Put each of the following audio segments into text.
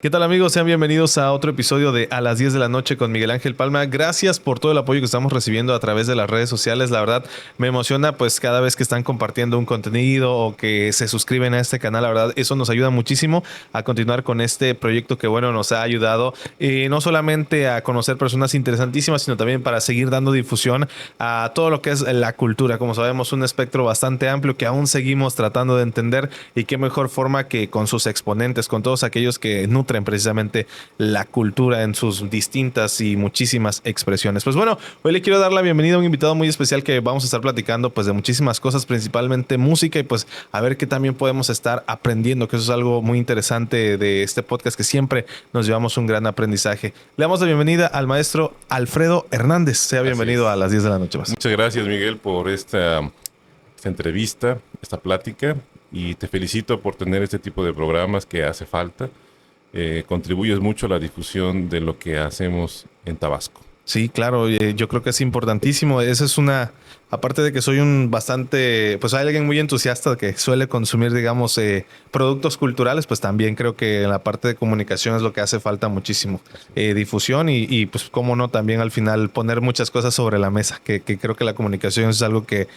¿Qué tal amigos? Sean bienvenidos a otro episodio de A las 10 de la noche con Miguel Ángel Palma. Gracias por todo el apoyo que estamos recibiendo a través de las redes sociales. La verdad me emociona pues cada vez que están compartiendo un contenido o que se suscriben a este canal. La verdad eso nos ayuda muchísimo a continuar con este proyecto que bueno nos ha ayudado no solamente a conocer personas interesantísimas, sino también para seguir dando difusión a todo lo que es la cultura. Como sabemos, un espectro bastante amplio que aún seguimos tratando de entender, y qué mejor forma que con sus exponentes, con todos aquellos que nutren precisamente la cultura en sus distintas y muchísimas expresiones. Pues bueno, hoy le quiero dar la bienvenida a un invitado muy especial que vamos a estar platicando pues de muchísimas cosas, principalmente música, y pues a ver qué también podemos estar aprendiendo, que eso es algo muy interesante de este podcast, que siempre nos llevamos un gran aprendizaje. Le damos la bienvenida al maestro Alfredo Hernández. Sea Así bienvenido a es. las 10 de la noche más. Muchas gracias, Miguel, por esta entrevista, esta plática, y te felicito por tener este tipo de programas que hace falta. Contribuyes mucho a la difusión de lo que hacemos en Tabasco. Sí, claro, yo creo que es importantísimo. Esa es una, aparte de que soy un bastante, pues hay alguien muy entusiasta que suele consumir, digamos, productos culturales, pues también creo que en la parte de comunicación es lo que hace falta muchísimo. Así es. Difusión y pues cómo no, también al final poner muchas cosas sobre la mesa, que creo que la comunicación es algo que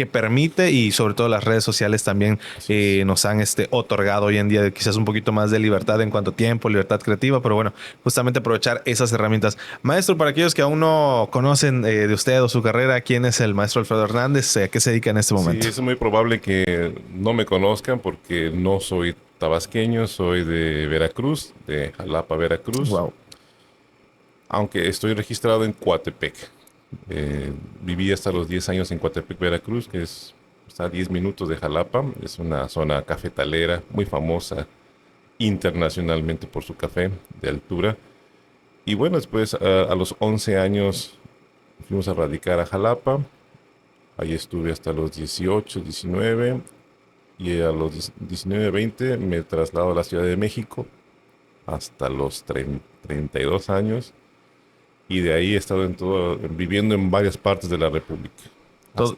permite, y sobre todo las redes sociales también Así es. nos han otorgado hoy en día quizás un poquito más de libertad en cuanto a tiempo, libertad creativa, pero bueno, justamente aprovechar esas herramientas. Maestro, para aquellos que aún no conocen de usted o su carrera, ¿quién es el maestro Alfredo Hernández? ¿A qué se dedica en este Sí, momento? es muy probable que no me conozcan porque no soy tabasqueño, soy de Veracruz, de Jalapa, Veracruz, Wow. aunque estoy registrado en Coatepec. Viví hasta los 10 años en Coatepec, Veracruz, está a 10 minutos de Jalapa. Es una zona cafetalera muy famosa internacionalmente por su café de altura. Y bueno, después a los 11 años fuimos a radicar a Jalapa. Ahí estuve hasta los 18, 19, y a los 19, 20 me traslado a la Ciudad de México hasta los 32 años, y de ahí he estado viviendo en varias partes de la República. Todo,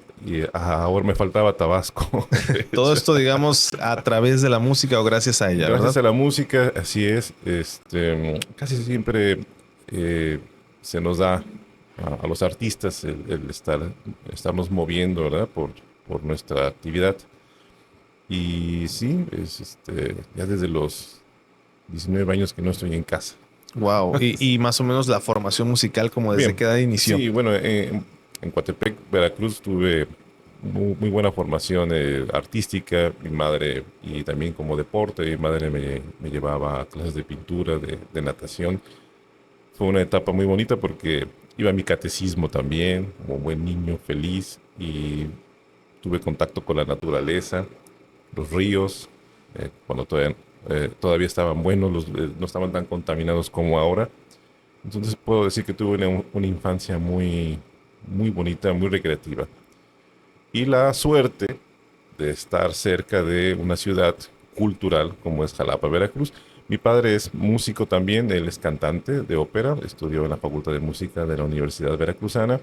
Ahora me faltaba Tabasco, de todo hecho. esto, digamos, a través de la música o gracias a ella, Gracias ¿verdad? a la música, así es, casi siempre eh, se nos da a los artistas el estarnos moviendo, ¿verdad? Por nuestra actividad. Y sí, ya desde los 19 años que no estoy en casa. Wow. Y más o menos la formación musical, como desde Bien, qué edad inició. sí, bueno, en Coatepec, Veracruz, tuve muy buena formación artística. Mi madre, y también como deporte, mi madre me llevaba a clases de pintura, de natación. Fue una etapa muy bonita porque iba a mi catecismo también, como buen niño feliz, y tuve contacto con la naturaleza, los ríos, cuando todavía estaban buenos, no estaban tan contaminados como ahora. Entonces puedo decir que tuve una infancia muy bonita, muy recreativa. Y la suerte de estar cerca de una ciudad cultural como es Jalapa, Veracruz. Mi padre es músico también, él es cantante de ópera, estudió en la Facultad de Música de la Universidad Veracruzana.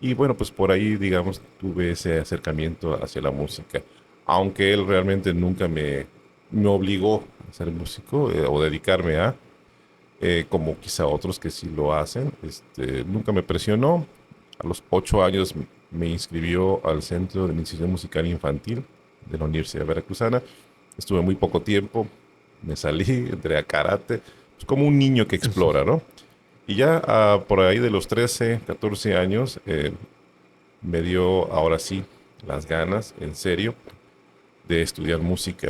Y bueno, pues por ahí, digamos, tuve ese acercamiento hacia la música. Aunque él realmente nunca me obligó a ser músico, o dedicarme como quizá otros que sí lo hacen. Nunca me presionó. A los 8 años me inscribió al Centro de Iniciación Musical Infantil de la Universidad Veracruzana. Estuve muy poco tiempo, me salí, entré a karate, pues como un niño que explora, ¿no? Y ya por ahí de los 13, 14 años, me dio ahora sí las ganas, en serio, de estudiar música.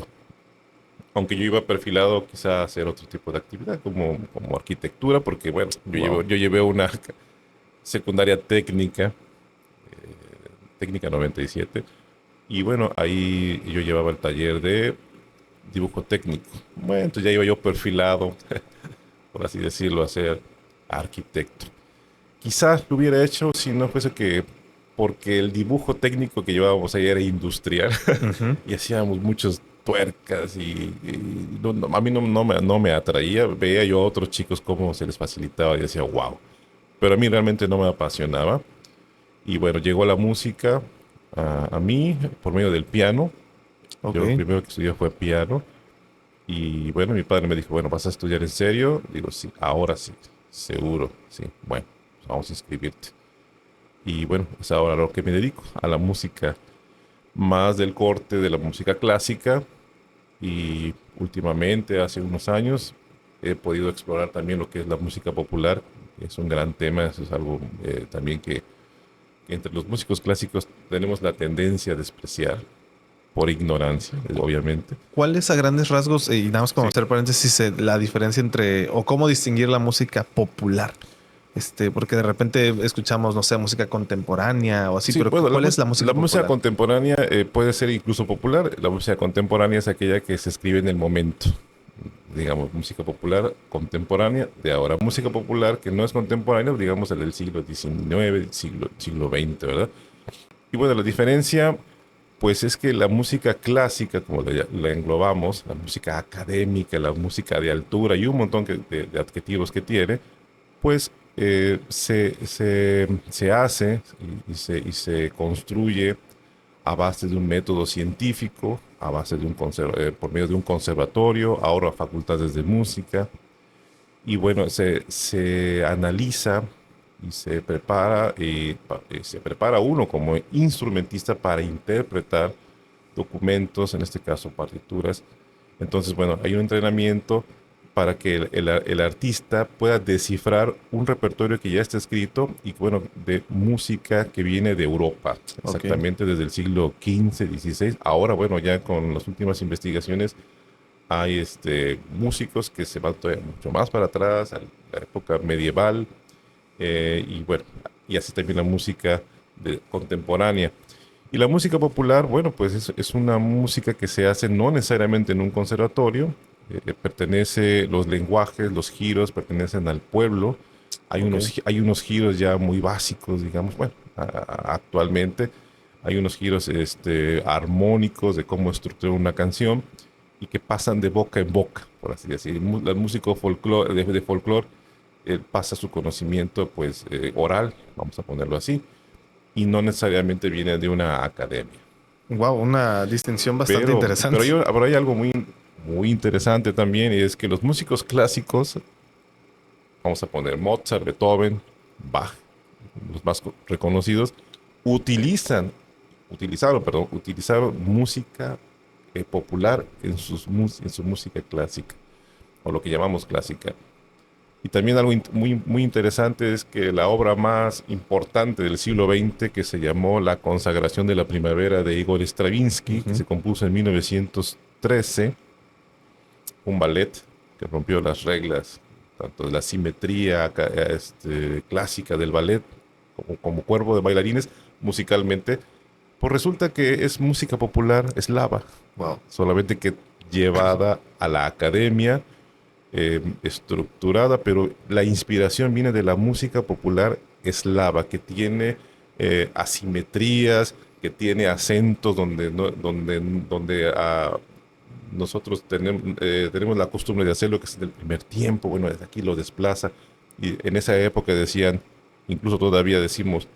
Aunque yo iba perfilado quizá a hacer otro tipo de actividad, como arquitectura, porque bueno, Wow. yo llevé una secundaria técnica, técnica 97, y bueno, ahí yo llevaba el taller de dibujo técnico. Bueno, entonces ya iba yo perfilado, por así decirlo, a ser arquitecto. Quizás lo hubiera hecho si no fuese que porque el dibujo técnico que llevábamos ahí era industrial Ujú. y hacíamos muchas tuercas, a mí no me atraía. Veía yo a otros chicos cómo se les facilitaba y decía, wow. Pero a mí realmente no me apasionaba. Y bueno, llegó la música a mí por medio del piano. Ok. Yo lo primero que estudié fue piano. Y bueno, mi padre me dijo, bueno, ¿vas a estudiar en serio? Digo, sí, ahora sí, seguro, sí. Bueno, pues vamos a inscribirte. Y bueno, es ahora a lo que me dedico, a la música, más del corte de la música clásica. Y últimamente, hace unos años, he podido explorar también lo que es la música popular. Es un gran tema, eso es algo también que entre los músicos clásicos tenemos la tendencia a despreciar por ignorancia, obviamente. ¿Cuál es a grandes rasgos, y nada más como Sí, hacer paréntesis, la diferencia entre, o cómo distinguir la música popular? Porque de repente escuchamos, no sé, música contemporánea o así, sí, pero bueno, ¿cuál es la la música música popular? contemporánea puede ser incluso popular. La música contemporánea es aquella que se escribe en el momento. Digamos, música popular contemporánea de ahora. Música popular que no es contemporánea, digamos, el del siglo XIX, siglo XX, ¿verdad? Y bueno, la diferencia, pues es que la música clásica, como la englobamos, la música académica, la música de altura y un montón de adjetivos que tiene, pues se hace y se construye a base de un método científico, a base de por medio de un conservatorio, ahora facultades de música, y bueno, se analiza y se prepara uno como instrumentista para interpretar documentos, en este caso partituras. Entonces, bueno, hay un entrenamiento para que el artista pueda descifrar un repertorio que ya está escrito y, bueno, de música que viene de Europa, Ok. exactamente desde el siglo XV, XVI. Ahora, bueno, ya con las últimas investigaciones hay músicos que se van todavía mucho más para atrás, a la época medieval, y bueno, y así también la música contemporánea. Y la música popular, bueno, pues es una música que se hace no necesariamente en un conservatorio, los lenguajes, los giros pertenecen al pueblo. Ok. Hay unos giros ya muy básicos, digamos, bueno, actualmente hay unos giros armónicos de cómo estructurar una canción y que pasan de boca en boca, por así decir. El músico de folclore pasa su conocimiento pues oral, vamos a ponerlo así, y no necesariamente viene de una academia. Wow, una distinción bastante interesante. Pero hay algo muy interesante también, y es que los músicos clásicos, vamos a poner Mozart, Beethoven, Bach, los más reconocidos, utilizaron música popular en su música clásica, o lo que llamamos clásica. Y también algo muy interesante es que la obra más importante del siglo XX, que se llamó La Consagración de la Primavera de Igor Stravinsky, que Ujú. se compuso en 1913, un ballet que rompió las reglas tanto de la simetría clásica del ballet como cuerpo de bailarines musicalmente, pues resulta que es música popular eslava, Wow. solamente que llevada a la academia, estructurada, pero la inspiración viene de la música popular eslava, que tiene asimetrías, que tiene acentos donde nosotros tenemos la costumbre de hacer lo que es del primer tiempo. Bueno, desde aquí lo desplaza. Y en esa época decían, incluso todavía decimos,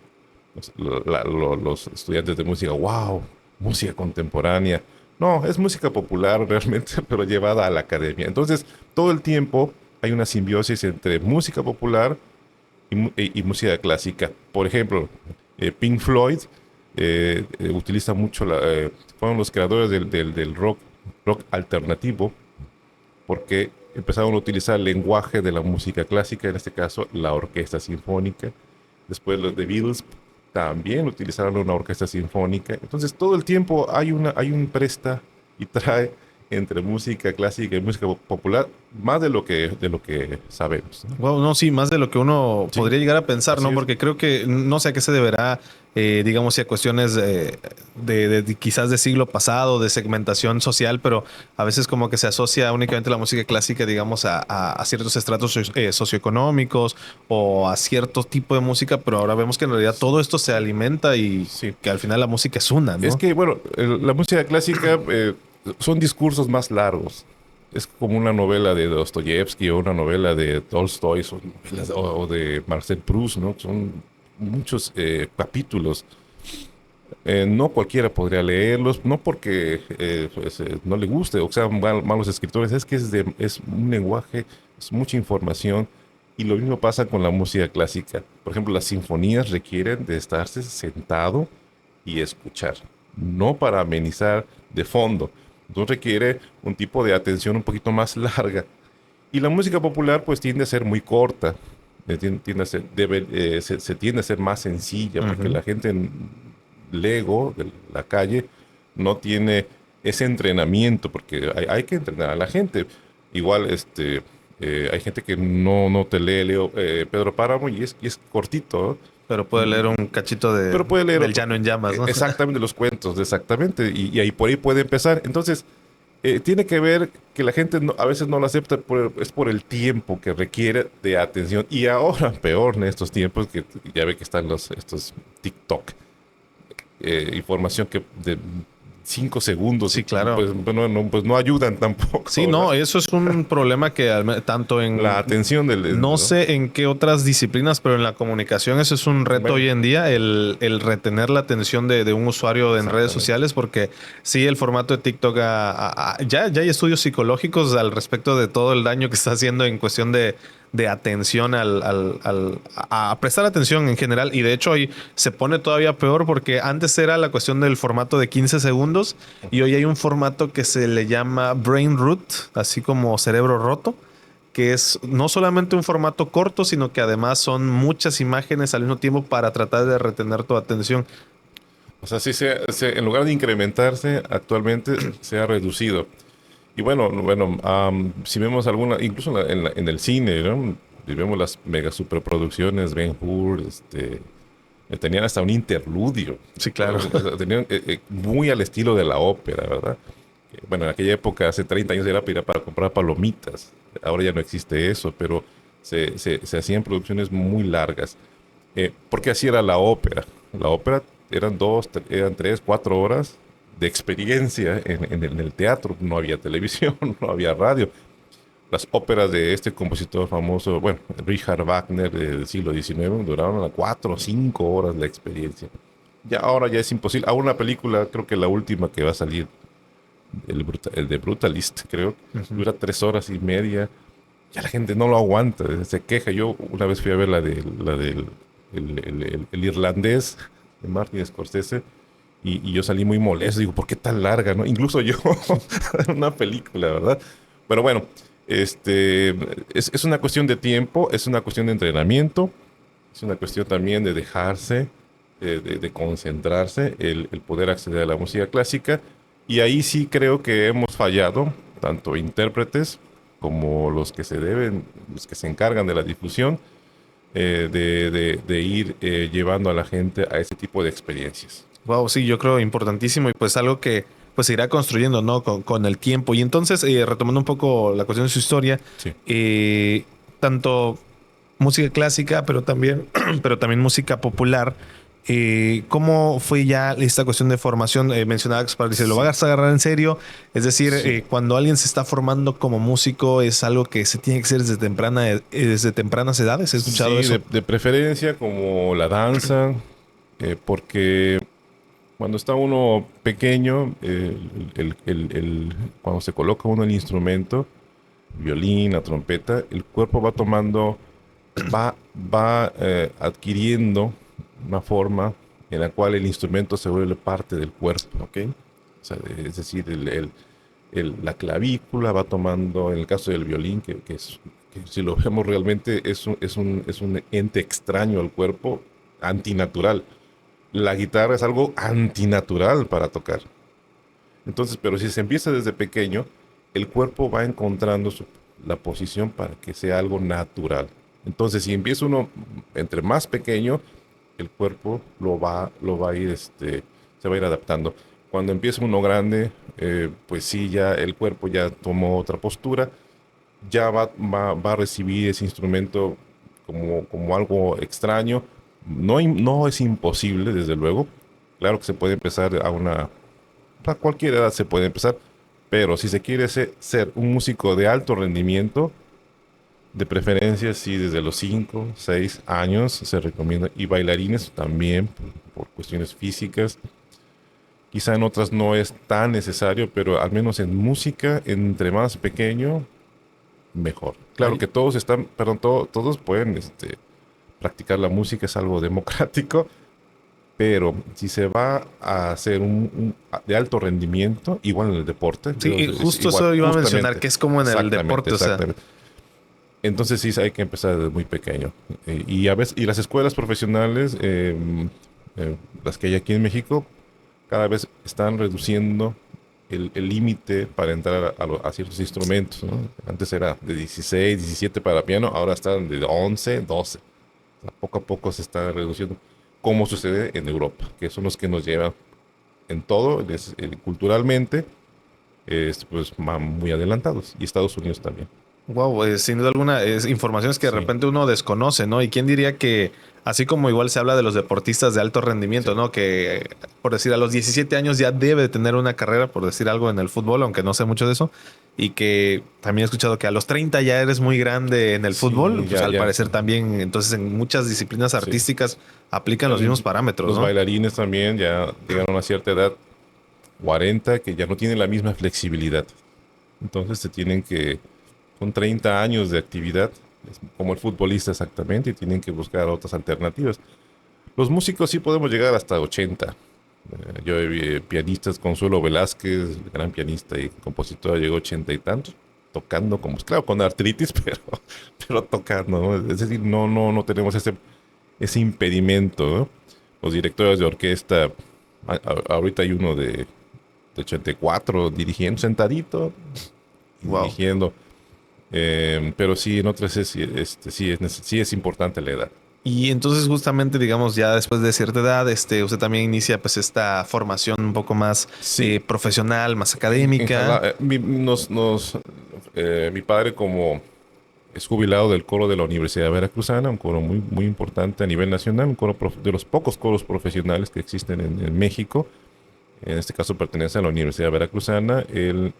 los estudiantes de música, wow, música contemporánea. No, es música popular realmente, pero llevada a la academia. Entonces, todo el tiempo hay una simbiosis entre música popular y música clásica. Por ejemplo, Pink Floyd utiliza mucho fueron los creadores del rock alternativo, porque empezaron a utilizar el lenguaje de la música clásica, en este caso la orquesta sinfónica. Después los de Beatles también utilizaron una orquesta sinfónica. Entonces todo el tiempo hay un presta y trae entre música clásica y música popular, más de lo que sabemos, ¿no? Wow, no, sí, más de lo que uno Sí, podría llegar a pensar, así ¿no? es. Porque creo que no sé a qué se deberá, digamos, si a cuestiones de quizás de siglo pasado, de segmentación social, pero a veces como que se asocia únicamente la música clásica, digamos, a ciertos estratos socioeconómicos o a cierto tipo de música, pero ahora vemos que en realidad todo esto se alimenta y Sí. que al final la música es una, Es ¿no? que, bueno, la música clásica son discursos más largos. Es como una novela de Dostoyevsky o una novela de Tolstoy o de Marcel Proust, ¿no? Son muchos capítulos. No cualquiera podría leerlos, no porque no le guste o sean malos escritores, es que es un lenguaje, es mucha información y lo mismo pasa con la música clásica. Por ejemplo, las sinfonías requieren de estarse sentado y escuchar, no para amenizar de fondo. Entonces requiere un tipo de atención un poquito más larga. Y la música popular pues tiende a ser muy corta, tiende a ser, se tiende a ser más sencilla porque Ujú. la gente lego de la calle no tiene ese entrenamiento porque hay que entrenar a la gente. Igual hay gente que no te lee Pedro Páramo y es cortito, Pero puede ¿no? leer un cachito Pero puede leer del Llano en Llamas, ¿no? exactamente los cuentos, exactamente, y ahí por ahí puede empezar. Entonces, tiene que ver que la gente a veces no lo acepta, es por el tiempo que requiere de atención. Y ahora, peor en estos tiempos, que ya ve que están estos TikTok, información que de 5 segundos, Sí, claro. pues, pues no ayudan Sí, tampoco, ¿verdad? no, eso es un problema que tanto La en, atención no ¿no? sé en qué otras disciplinas, pero en la comunicación eso es un reto Bueno, hoy en día, el retener la atención de un usuario en redes exactamente. sociales, porque sí, el formato de TikTok, ya hay estudios psicológicos al respecto de todo el daño que está haciendo en cuestión de atención a prestar atención en general. Y de hecho hoy se pone todavía peor porque antes era la cuestión del formato de 15 segundos y hoy hay un formato que se le llama brain root, así como cerebro roto, que es no solamente un formato corto, sino que además son muchas imágenes al mismo tiempo para tratar de retener tu atención. O sea, sí en lugar de incrementarse, actualmente se ha reducido. Y bueno, si vemos alguna, incluso en el cine, ¿no? Y vemos las mega superproducciones, Ben-Hur, tenían hasta un interludio. Sí, claro. O sea, tenían muy al estilo de la ópera, ¿verdad? Bueno, en aquella época, hace 30 años, era para comprar palomitas. Ahora ya no existe eso, pero se hacían producciones muy largas. Porque así era la ópera. La ópera eran 3, 4 horas de experiencia en el teatro. No había televisión, no había radio. Las óperas de este compositor famoso, bueno, Richard Wagner del siglo XIX, duraron a 4 o 5 horas la experiencia. Ya ahora ya es imposible. A una película, creo que la última que va a salir, el de Brutalist, creo, Ujú. dura 3 horas y media. Ya la gente no lo aguanta, se queja. Yo una vez fui a ver la del el irlandés de Martin Scorsese y yo salí muy molesto. Digo, ¿por qué tan larga, no? Incluso yo, una película, ¿verdad? Pero bueno, este, es una cuestión de tiempo, es una cuestión de entrenamiento, es una cuestión también de dejarse, de concentrarse, el poder acceder a la música clásica. Y ahí sí creo que hemos fallado, tanto intérpretes como los que los que se encargan de la difusión, de ir llevando a la gente a ese tipo de experiencias. Wow, sí, yo creo importantísimo y pues algo que pues se irá construyendo, ¿no? Con el tiempo. Y entonces, retomando un poco la cuestión de su historia, Sí. eh, tanto música clásica, pero también música popular. ¿Cómo fue ya esta cuestión de formación? Mencionaba que dice, ¿lo Sí, vas a agarrar en serio? Es decir, sí. cuando alguien se está formando como músico, es algo que se tiene que hacer desde tempranas edades. He escuchado Sí, eso. de preferencia como la danza, porque cuando está uno pequeño, cuando se coloca uno el instrumento, violín, la trompeta, el cuerpo va tomando, va adquiriendo una forma en la cual el instrumento se vuelve parte del cuerpo, ¿ok? O sea, es decir, la clavícula va tomando, en el caso del violín, que si lo vemos realmente es un ente extraño al cuerpo, antinatural. La guitarra es algo antinatural para tocar. Entonces, pero si se empieza desde pequeño, el cuerpo va encontrando la posición para que sea algo natural. Entonces, si empieza uno entre más pequeño, el cuerpo lo va a ir, se va a ir adaptando. Cuando empieza uno grande, pues sí, ya el cuerpo ya tomó otra postura, ya va a recibir ese instrumento como algo extraño. No, no es imposible, desde luego. Claro que se puede empezar a cualquier edad se puede empezar, pero si se quiere ser un músico de alto rendimiento, de preferencia, sí, desde los 5 6 años se recomienda. Y bailarines también, por cuestiones físicas. Quizá en otras no es tan necesario, pero al menos en música, entre más pequeño, mejor. Claro Ay, que todos están, perdón, todos pueden practicar la música, es algo democrático, pero si se va a hacer de alto rendimiento, igual en el deporte, sí, y es justo igual, eso iba a mencionar, justamente, que es como en el exactamente, deporte, o sea, exactamente. Entonces sí hay que empezar desde muy pequeño. Y a veces, y las escuelas profesionales, las que hay aquí en México, cada vez están reduciendo el límite para entrar a ciertos instrumentos, ¿no? Antes era de 16, 17 para piano, ahora están de 11, 12. O sea, poco a poco se está reduciendo, como sucede en Europa, que son los que nos llevan en todo, culturalmente, pues van muy adelantados, y Estados Unidos también. wow, sin duda alguna, es informaciones que de Sí, repente uno desconoce, ¿no? Y quién diría que, así como igual se habla de los deportistas de alto rendimiento, sí, ¿no? Que, por decir, a los 17 años ya debe de tener una carrera, por decir algo, en el fútbol, aunque no sé mucho de eso. Y que también he escuchado que a los 30 ya eres muy grande en el fútbol, sí, pues ya, al ya, parecer también, entonces en muchas disciplinas sí. artísticas aplican los mismos El- parámetros, los ¿no? bailarines también ya llegaron a cierta edad, 40, que ya no tienen la misma flexibilidad. Entonces se tienen que, con 30 años de actividad, es como el futbolista exactamente, y tienen que buscar otras alternativas. Los músicos sí podemos llegar hasta 80. Yo vi pianistas, Consuelo Velázquez, gran pianista y compositora, llegó a 80 y tantos, tocando como, claro, con artritis, pero tocando, ¿no? Es decir, no tenemos ese impedimento, ¿no? Los directores de orquesta, ahorita hay uno de 84 dirigiendo sentadito y Wow. dirigiendo, pero sí, en otras sí es importante la edad. Y entonces justamente, digamos, ya después de cierta edad, usted también inicia pues esta formación un poco más Sí, profesional, más en académica. mi padre como es jubilado del coro de la Universidad Veracruzana, un coro muy, muy importante a nivel nacional, un coro de los pocos coros profesionales que existen en México. En este caso pertenece a la Universidad Veracruzana. Él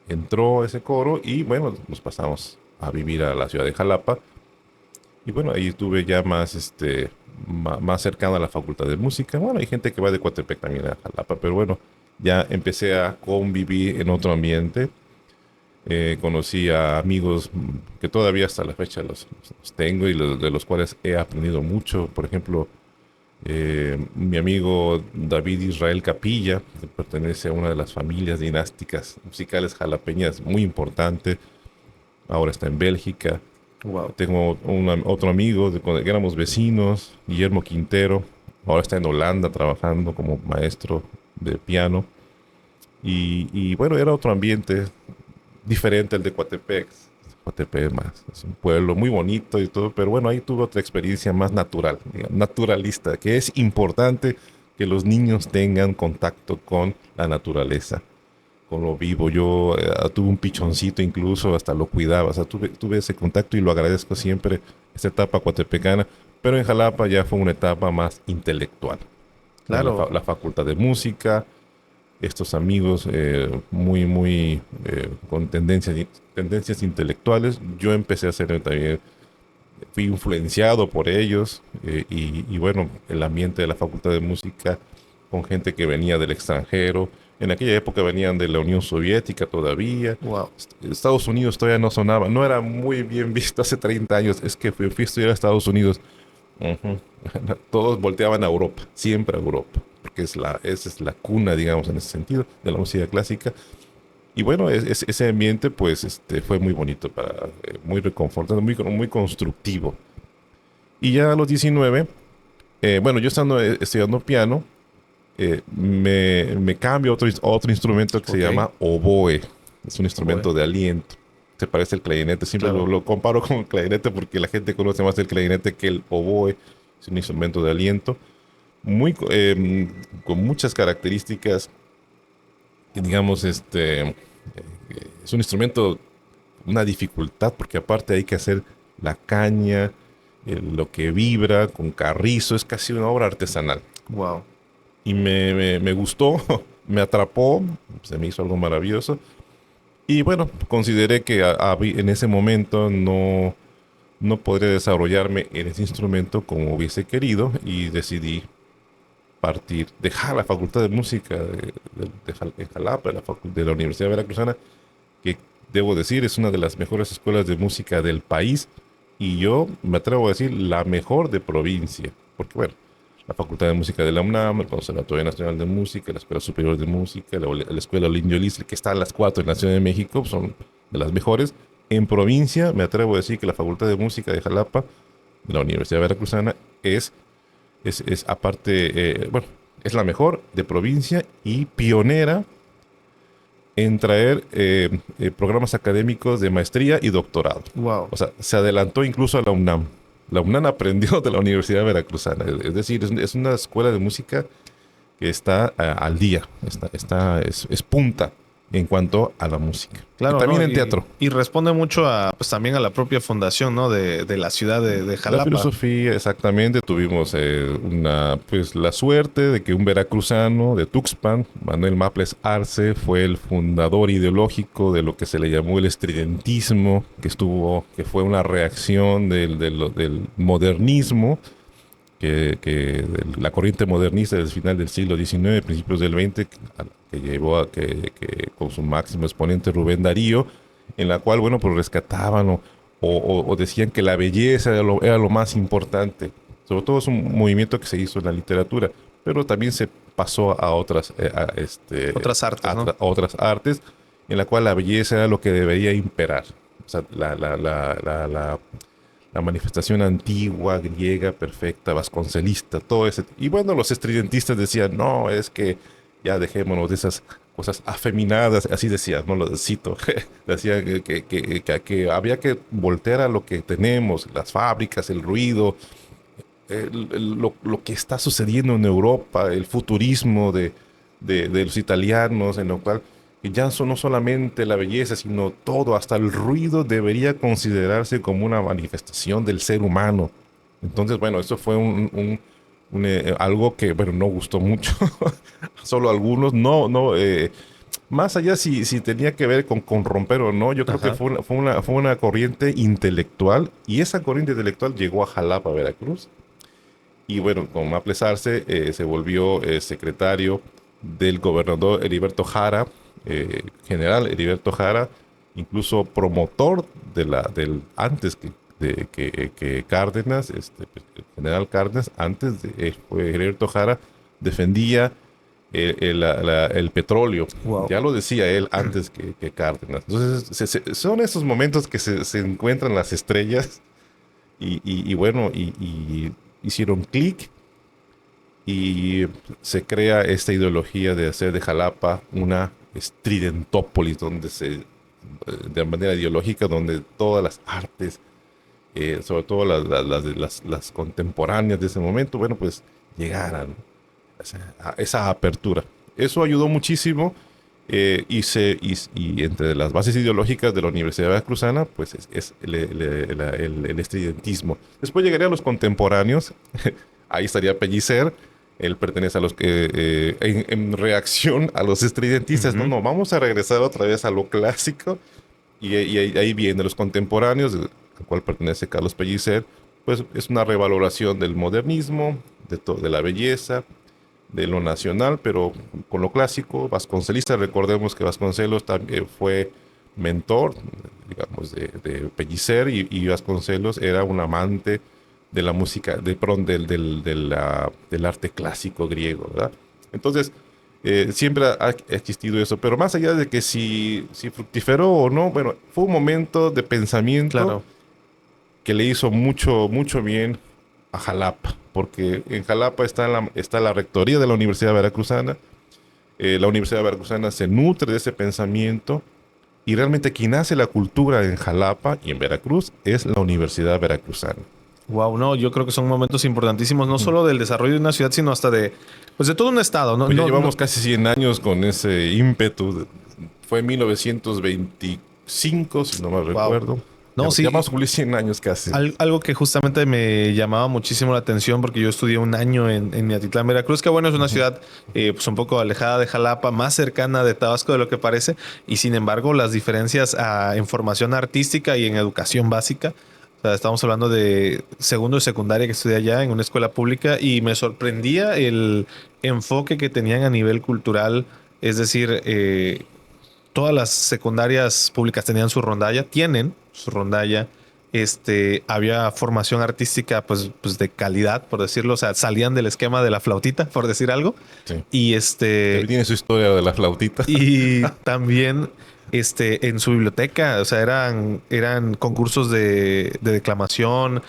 entró a ese coro y bueno, nos pasamos a vivir a la ciudad de Jalapa. Y bueno, ahí estuve ya más cercano a la Facultad de Música. Bueno, hay gente que va de Coatepec también a Jalapa, pero bueno, ya empecé a convivir en otro ambiente. Conocí a amigos que todavía hasta la fecha los tengo y de los cuales he aprendido mucho. Por ejemplo, mi amigo David Israel Capilla, que pertenece a una de las familias dinásticas musicales jalapeñas muy importante, ahora está en Bélgica. Wow. Tengo otro amigo que éramos vecinos, Guillermo Quintero, ahora está en Holanda trabajando como maestro de piano. Y bueno, era otro ambiente diferente al de Coatepec. Coatepec más, es un pueblo muy bonito y todo, pero bueno, ahí tuve otra experiencia más natural, digamos, naturalista, que es importante que los niños tengan contacto con la naturaleza, con lo vivo. Yo tuve un pichoncito incluso, hasta lo cuidaba, o sea, tuve ese contacto y lo agradezco siempre, esta etapa coatepecana, pero en Jalapa ya fue una etapa más intelectual. Claro. La facultad de música, estos amigos muy con tendencias intelectuales. Yo empecé a hacer también, fui influenciado por ellos y bueno, el ambiente de la Facultad de Música con gente que venía del extranjero. En aquella época venían de la Unión Soviética todavía. Wow. Estados Unidos todavía no sonaba, no era muy bien visto hace 30 años. Es que fui a estudiar a Estados Unidos. Ujú. Todos volteaban a Europa, siempre a Europa, porque esa es la cuna, digamos, en ese sentido, de la música clásica. Y bueno, ese ambiente, pues, fue muy bonito, muy reconfortante, muy constructivo. Y ya a los 19, bueno, yo estando estudiando piano, me cambio a otro instrumento que se Ok. llama oboe. Es un Oboe. instrumento de aliento. Se parece al clarinete. Siempre Claro. lo comparo con el clarinete porque la gente conoce más el clarinete que el oboe. Es un instrumento de aliento con muchas características. Y digamos, es un instrumento, una dificultad porque aparte hay que hacer la caña, lo que vibra con carrizo. Es casi una obra artesanal Wow. y me gustó, me atrapó, se me hizo algo maravilloso. Y bueno, consideré que en ese momento no podría desarrollarme en ese instrumento como hubiese querido y decidí dejar la Facultad de Música en Jalapa, de la Universidad Veracruzana, que debo decir es una de las mejores escuelas de música del país, y yo me atrevo a decir la mejor de provincia, porque bueno, la Facultad de Música de la UNAM, el Conservatorio Nacional de Música, la Escuela Superior de Música, la Escuela Olindio Listri, que están las cuatro en la Ciudad de México, son de las mejores. En provincia, me atrevo a decir que la Facultad de Música de Jalapa, de la Universidad Veracruzana, es aparte, bueno, es la mejor de provincia y pionera en traer programas académicos de maestría y doctorado. Wow. O sea, se adelantó incluso a la UNAM. La UNAM aprendió de la Universidad Veracruzana. Es decir, es una escuela de música que está al día, es punta en cuanto a la música. Claro, y también ¿no? en teatro. Y responde mucho pues también a la propia fundación, ¿no? De la ciudad de Jalapa. La filosofía, exactamente. Tuvimos pues la suerte de que un veracruzano de Tuxpan, Manuel Maples Arce, fue el fundador ideológico de lo que se le llamó el estridentismo, que fue una reacción del modernismo, de la corriente modernista del final del siglo XIX, principios del XX, que llevó a que con su máximo exponente Rubén Darío, en la cual, bueno, pues rescataban o decían que la belleza era lo más importante. Sobre todo es un movimiento que se hizo en la literatura, pero también se pasó a otras artes, ¿no? a otras artes, en la cual la belleza era lo que debería imperar. O sea, la manifestación antigua, griega, perfecta, vasconcelista, todo ese. Y bueno, los estridentistas decían, no, es que ya dejémonos de esas cosas afeminadas, así decían, no lo cito, decían que había que voltear a lo que tenemos, las fábricas, el ruido, lo que está sucediendo en Europa, el futurismo de los italianos, en lo cual ya no solamente la belleza, sino todo, hasta el ruido debería considerarse como una manifestación del ser humano. Entonces, bueno, eso fue algo que, bueno, no gustó mucho. Solo algunos, más allá si tenía que ver con romper o no, yo creo Ajá. que fue una corriente intelectual, y esa corriente intelectual llegó a Jalapa, Veracruz. Y bueno, con Maples Arce se volvió secretario del gobernador Heriberto Jara, general Heriberto Jara, incluso promotor antes que Cárdenas, el general Cárdenas, fue Heriberto Jara, defendía el petróleo. Wow. Ya lo decía él antes que Cárdenas. Entonces, son esos momentos que se encuentran las estrellas y bueno, y hicieron clic, y se crea esta ideología de hacer de Jalapa una estridentópolis, donde de manera ideológica, donde todas las artes, sobre todo las contemporáneas de ese momento, bueno, pues llegaran a esa apertura. Eso ayudó muchísimo, y entre las bases ideológicas de la Universidad Veracruzana, pues es el estridentismo. Después llegarían los contemporáneos. Ahí estaría Pellicer. Él pertenece a los que, en reacción a los estridentistas, Uh-huh. no, vamos a regresar otra vez a lo clásico. Y ahí vienen los contemporáneos, al cual pertenece Carlos Pellicer. Pues es una revaloración del modernismo, de la belleza, de lo nacional, pero con lo clásico. Vasconcelista, recordemos que Vasconcelos también fue mentor, digamos, de Pellicer, y Vasconcelos era un amante de la música, del arte clásico griego, ¿verdad? Entonces, siempre ha existido eso, pero más allá de que si fructiferó o no, bueno, fue un momento de pensamiento, Claro. que le hizo mucho, mucho bien a Jalapa, porque en Jalapa está la rectoría de la Universidad Veracruzana. La Universidad Veracruzana se nutre de ese pensamiento, y realmente quien hace la cultura en Jalapa y en Veracruz es la Universidad Veracruzana. Wow, no, yo creo que son momentos importantísimos, no solo del desarrollo de una ciudad, sino hasta de todo un estado, ¿no? Pues ya No, llevamos no- casi 100 años con ese ímpetu. Fue en 1925, si no mal recuerdo. No, sí. Ya vamos a cumplir 100 años casi. Algo que justamente me llamaba muchísimo la atención, porque yo estudié un año en Miatitlán, Veracruz, que bueno, es una ciudad pues un poco alejada de Jalapa, más cercana de Tabasco de lo que parece, y sin embargo las diferencias en formación artística y en educación básica O sea, estamos hablando de segundo y secundaria que estudié allá en una escuela pública y me sorprendía el enfoque que tenían a nivel cultural. Es decir, todas las secundarias públicas tenían su rondalla, tienen su rondalla. Había formación artística, pues de calidad, por decirlo. O sea, salían del esquema de la flautita, por decir algo. Sí. Y También tiene su historia de la flautita. y también en su biblioteca, o sea, eran concursos de declamación,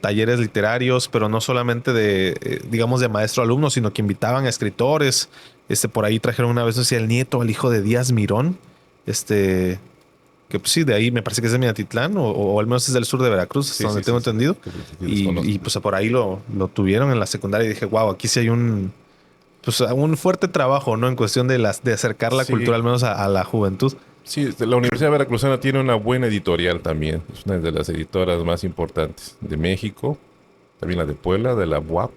talleres literarios, pero no solamente digamos, de maestro-alumno, sino que invitaban a escritores. Por ahí trajeron una vez, no sé si el nieto o el hijo de Díaz Mirón. Este, que pues sí, de ahí me parece que es de Minatitlán, o al menos es del sur de Veracruz, hasta Sí, donde sí, tengo sí, sí. entendido. Sí, sí, los conozco. Y pues por ahí lo tuvieron en la secundaria y dije, wow, aquí sí hay un fuerte trabajo, ¿no? En cuestión de acercar la cultura Sí, al menos a la juventud. sí, la Universidad Veracruzana tiene una buena editorial también. Es una de las editoras más importantes de México. También la de Puebla, de la UAP.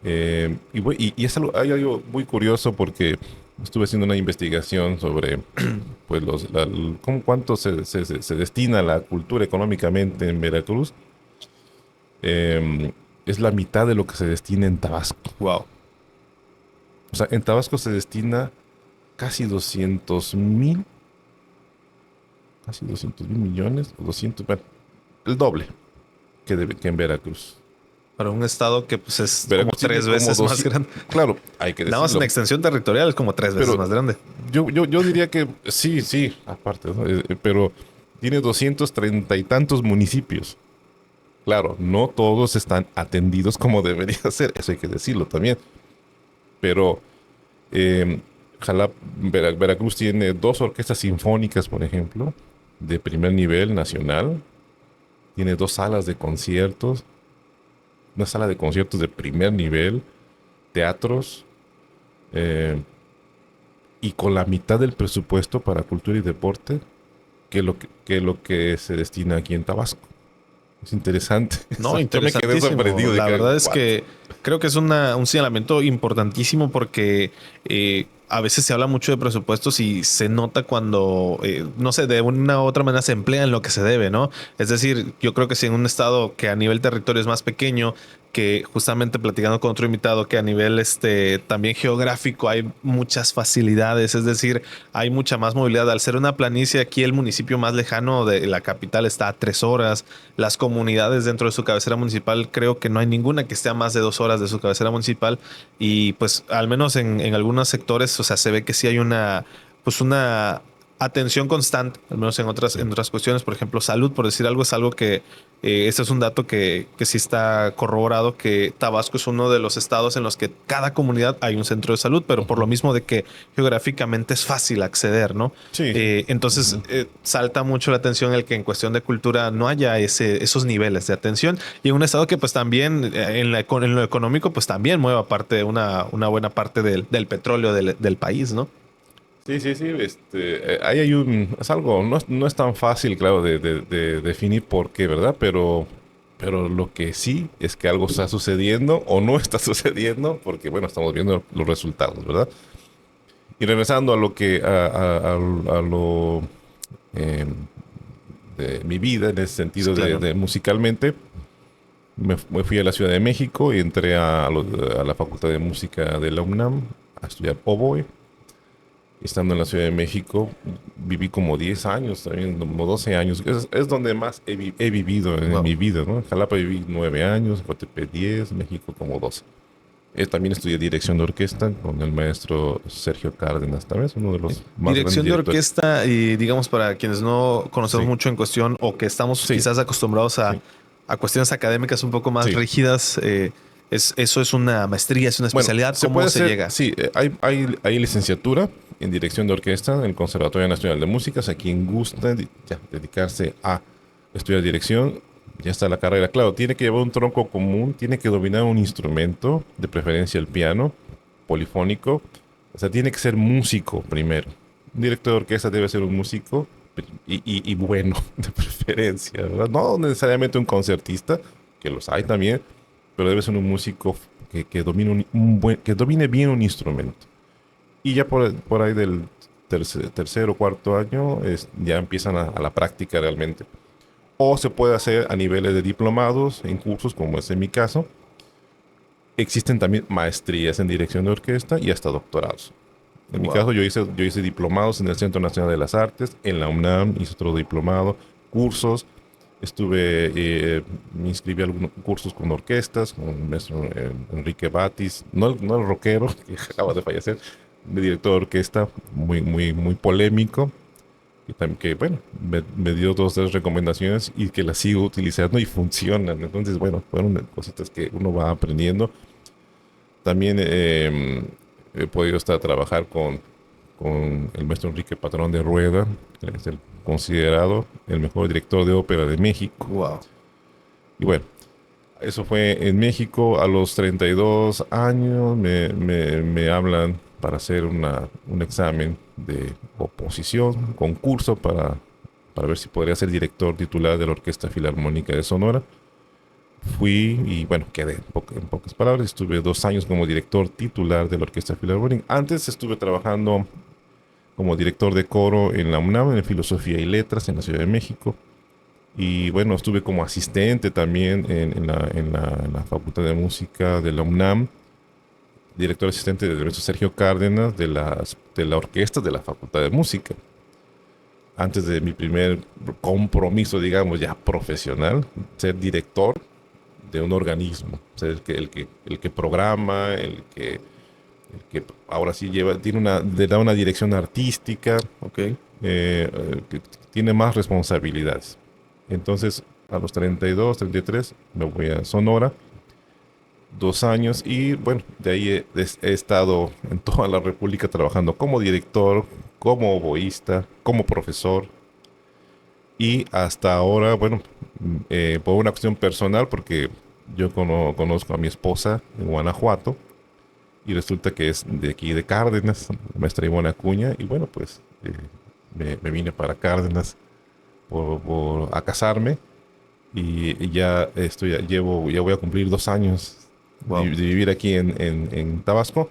Y hay algo muy curioso porque estuve haciendo una investigación sobre pues cuánto se destina a la cultura económicamente en Veracruz. Es la mitad de lo que se destina en Tabasco. Wow. O sea, en Tabasco se destina casi 200,000, casi 200,000 millones, o 200, bueno, el doble que en Veracruz. Para un estado que pues es como Veracruz tiene tres como veces más 200, grande. claro, hay que Nada más en decirlo. extensión territorial es como tres veces Pero más grande. yo diría que sí, sí, aparte, ¿no? Pero tiene 230 y tantos municipios. Claro, no todos están atendidos como debería ser, eso hay que decirlo también. Pero eh, Veracruz tiene dos orquestas sinfónicas, por ejemplo, de primer nivel nacional. Tiene dos salas de conciertos, una sala de conciertos de primer nivel, teatros, eh, y con la mitad del presupuesto para cultura y deporte que lo que se destina aquí en Tabasco. Es interesante. No, Yo me quedé interesantísimo. sorprendido de La que, verdad es ¿what? que creo que es un señalamiento importantísimo porque a veces se habla mucho de presupuestos y se nota cuando, no sé, de una u otra manera se emplea en lo que se debe, ¿no? Es decir, yo creo que si en un estado que a nivel territorio es más pequeño, que justamente platicando con otro invitado, que a nivel también geográfico hay muchas facilidades, es decir, hay mucha más movilidad. Al ser una planicie, aquí el municipio más lejano de la capital está a 3 horas. Las comunidades dentro de su cabecera municipal, creo que no hay ninguna que esté a más de 2 horas de su cabecera municipal. Y pues al menos en algunos sectores, o sea, se ve que sí hay una atención constante, al menos en Sí. otras cuestiones. Por ejemplo, salud, por decir algo, es algo que este es un dato que sí está corroborado, que Tabasco es uno de los estados en los que cada comunidad hay un centro de salud, pero por lo Ujú. mismo de que geográficamente es fácil acceder, ¿no? Sí. Entonces, Ujú. salta mucho la atención el que en cuestión de cultura no haya esos niveles de atención. Y en un estado que pues también en lo económico pues también mueva una buena parte del petróleo del país, ¿no? Sí, sí, sí. Ahí hay es algo, no es tan fácil, claro, de definir por qué, ¿verdad? Pero lo que sí es que algo está sucediendo o no está sucediendo, porque bueno, estamos viendo los resultados, ¿verdad? Y regresando a lo que, a lo eh, de mi vida, en ese Pues, sentido claro. de musicalmente, me fui a la Ciudad de México y entré a la Facultad de Música de la UNAM a estudiar oboe. Estando en la Ciudad de México, viví como 10 años, también como 12 años. Es donde más he vivido en Wow. mi vida, ¿no? En Jalapa viví 9 años, en Coatepec 10, México como 12. También estudié dirección de orquesta con el maestro Sergio Cárdenas, también es uno de los más grandes Dirección de directores. orquesta y digamos para quienes no conocemos Sí, mucho en cuestión o que estamos sí, quizás acostumbrados a, sí, a cuestiones académicas un poco más sí. rígidas, eso es una maestría, es una Bueno, especialidad. se ¿Cómo puede se hacer, llega? sí, hay licenciatura en dirección de orquesta en el Conservatorio Nacional de Música. O sea, quien gusta ya, dedicarse a estudiar dirección, ya está la carrera. Claro, tiene que llevar un tronco común, tiene que dominar un instrumento, de preferencia el piano, polifónico. O sea, tiene que ser músico primero. Un director de orquesta debe ser un músico y bueno, de preferencia, ¿verdad? No necesariamente un concertista, que los hay también, pero debe ser un músico que domine, que domine bien un instrumento. Y ya por ahí del tercer o cuarto año ya empiezan a la práctica realmente. o se puede hacer a niveles de diplomados, en cursos, como es en mi caso. Existen también maestrías en dirección de orquesta y hasta doctorados. En mi caso, yo hice diplomados en el Centro Nacional de las Artes, en la UNAM hice otro diplomado, cursos. Me inscribí a algunos cursos con orquestas, con el maestro Enrique Batis, no el rockero, que acaba de fallecer, de director de orquesta, muy, muy, muy polémico, y también que, bueno, me dio 2 o 3 recomendaciones y que las sigo utilizando y funcionan. Entonces, bueno, fueron cositas que uno va aprendiendo. También he podido trabajar con el maestro Enrique Patrón de Rueda, que es el considerado el mejor director de ópera de México. Wow. Y bueno, eso fue en México. A los 32 años me hablan para hacer un examen de oposición, concurso para ver si podría ser director titular de la Orquesta Filarmónica de Sonora. Fui y bueno, quedé en pocas palabras. Estuve 2 años como director titular de la Orquesta Filarmónica. Antes estuve trabajando como director de coro en la UNAM, en Filosofía y Letras, en la Ciudad de México. Y bueno, estuve como asistente también en la Facultad de Música de la UNAM, director asistente del maestro Sergio Cárdenas de la orquesta de la Facultad de Música. Antes de mi primer compromiso, digamos, ya profesional, ser director de un organismo, ser el que programa, el que ahora sí le da una dirección artística, Ok. que tiene más responsabilidades. Entonces, a los 32, 33, me voy a Sonora, 2 años, y bueno, de ahí he estado en toda la República trabajando como director, como oboísta, como profesor, y hasta ahora, bueno, por una cuestión personal, porque yo conozco a mi esposa en Guanajuato, y resulta que es de aquí de Cárdenas, maestra Ivona Acuña, y bueno, pues me vine para Cárdenas a casarme, y ya voy a cumplir 2 años Wow. de vivir aquí en Tabasco,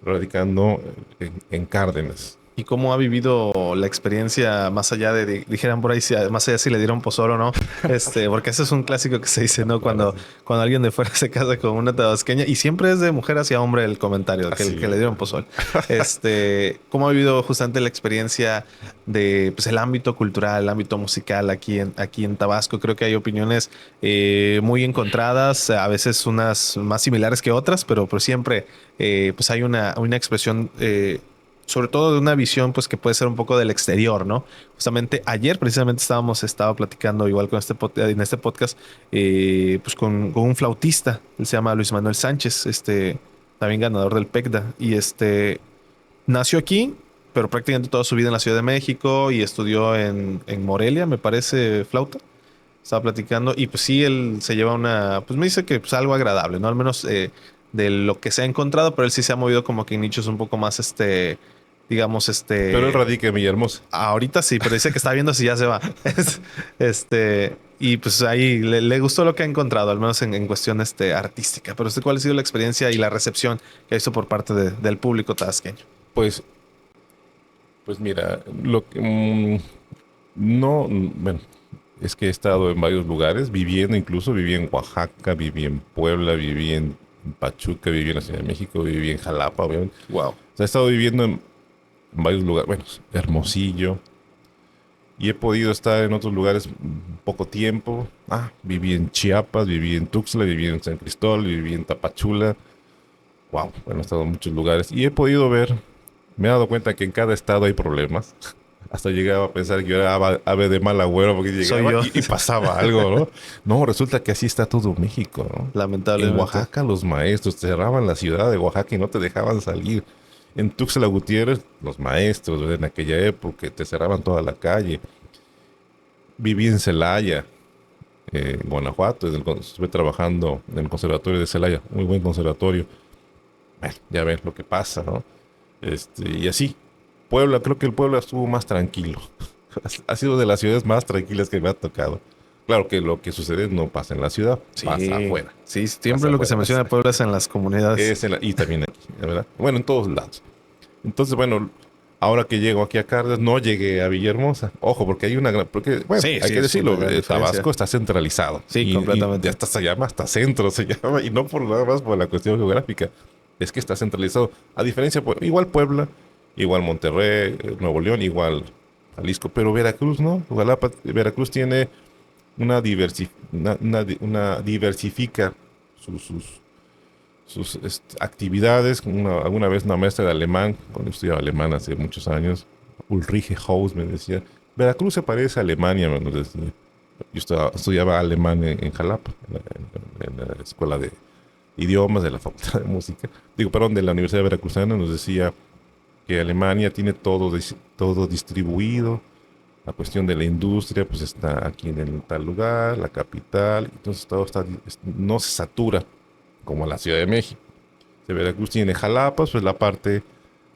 radicando en Cárdenas. ¿Y cómo ha vivido la experiencia más allá dijeran por ahí, más allá si le dieron pozol o no? Porque ese es un clásico que se dice, ¿no? Claro, Cuando alguien de fuera se casa con una tabasqueña, y siempre es de mujer hacia hombre el comentario, que así. le dieron pozol. ¿Cómo ha vivido justamente la experiencia de, pues, el ámbito cultural, el ámbito musical aquí en Tabasco? Creo que hay opiniones muy encontradas, a veces unas más similares que otras, pero siempre pues hay una expresión sobre todo de una visión pues que puede ser un poco del exterior, ¿no? Justamente ayer precisamente estaba platicando igual con en este podcast, pues con un flautista. Él se llama Luis Manuel Sánchez, también ganador del PECDA, y nació aquí, pero prácticamente toda su vida en la Ciudad de México, y estudió en Morelia, me parece, flauta. Estaba platicando y pues sí, él se lleva pues me dice que pues algo agradable, ¿no? Al menos de lo que se ha encontrado, pero él sí se ha movido como que en nichos un poco más, digamos, Pero él radica en Villahermosa. ahorita sí, pero dice que está viendo si ya se va. Y pues ahí le gustó lo que ha encontrado, al menos en cuestión artística. Pero ¿cuál ha sido la experiencia y la recepción que ha visto por parte del público tabasqueño? Pues, pues mira, no, bueno, es que he estado en varios lugares, incluso viví en Oaxaca, viví en Puebla, viví en Pachuca, viví en la Ciudad de México, viví en Jalapa, obviamente. Wow. O sea, he estado viviendo en varios lugares, bueno, Hermosillo, y he podido estar en otros lugares poco tiempo. Viví en Chiapas, viví en Tuxtla, viví en San Cristóbal, viví en Tapachula. Wow, bueno, he estado en muchos lugares y he podido ver, me he dado cuenta que en cada estado hay problemas. Hasta llegaba a pensar que yo era ave de mal agüero porque Soy llegaba yo. y pasaba algo, ¿no? No, resulta que así está todo México, ¿no? En Lamentablemente. Oaxaca los maestros cerraban la ciudad de Oaxaca y no te dejaban salir. En Tuxtla Gutiérrez, los maestros, ¿verdad? En aquella época te cerraban toda la calle. Viví en Celaya, en Guanajuato, estuve trabajando en el conservatorio de Celaya, muy buen conservatorio. Bueno, ya ven lo que pasa, ¿no? Y así. Puebla, creo que el Puebla estuvo más tranquilo. Ha sido de las ciudades más tranquilas que me ha tocado. Claro que lo que sucede no pasa en la ciudad, pasa afuera. Sí, siempre Pasa lo que se afuera. menciona de Puebla es en las comunidades. Y también aquí, ¿verdad? Bueno, en todos lados. Entonces, bueno, Ahora que llego aquí a Cárdenas, no llegué a Villahermosa. Ojo, porque hay una gran... Porque, bueno, Sí, hay sí, que es una decirlo, gran diferencia. Tabasco está centralizado. Sí, Y completamente. ya hasta se llama, hasta centro se llama, y no por nada más por la cuestión geográfica. Es que está centralizado. A diferencia, igual Puebla, igual Monterrey, Nuevo León, igual Jalisco, pero Veracruz, ¿no? Veracruz tiene una diversifica sus actividades. Alguna vez una maestra de alemán, cuando estudiaba alemán hace muchos años, Ulrike Haus me decía, Veracruz se parece a Alemania, me nos decía. Yo estudiaba alemán en Jalapa, en la escuela de idiomas de la Facultad de Música, digo, perdón, de la Universidad Veracruzana. Nos decía que Alemania tiene todo distribuido. La cuestión de la industria, pues está aquí en el tal lugar, la capital, entonces todo no se satura como la Ciudad de México. De Veracruz tiene Jalapa, pues la parte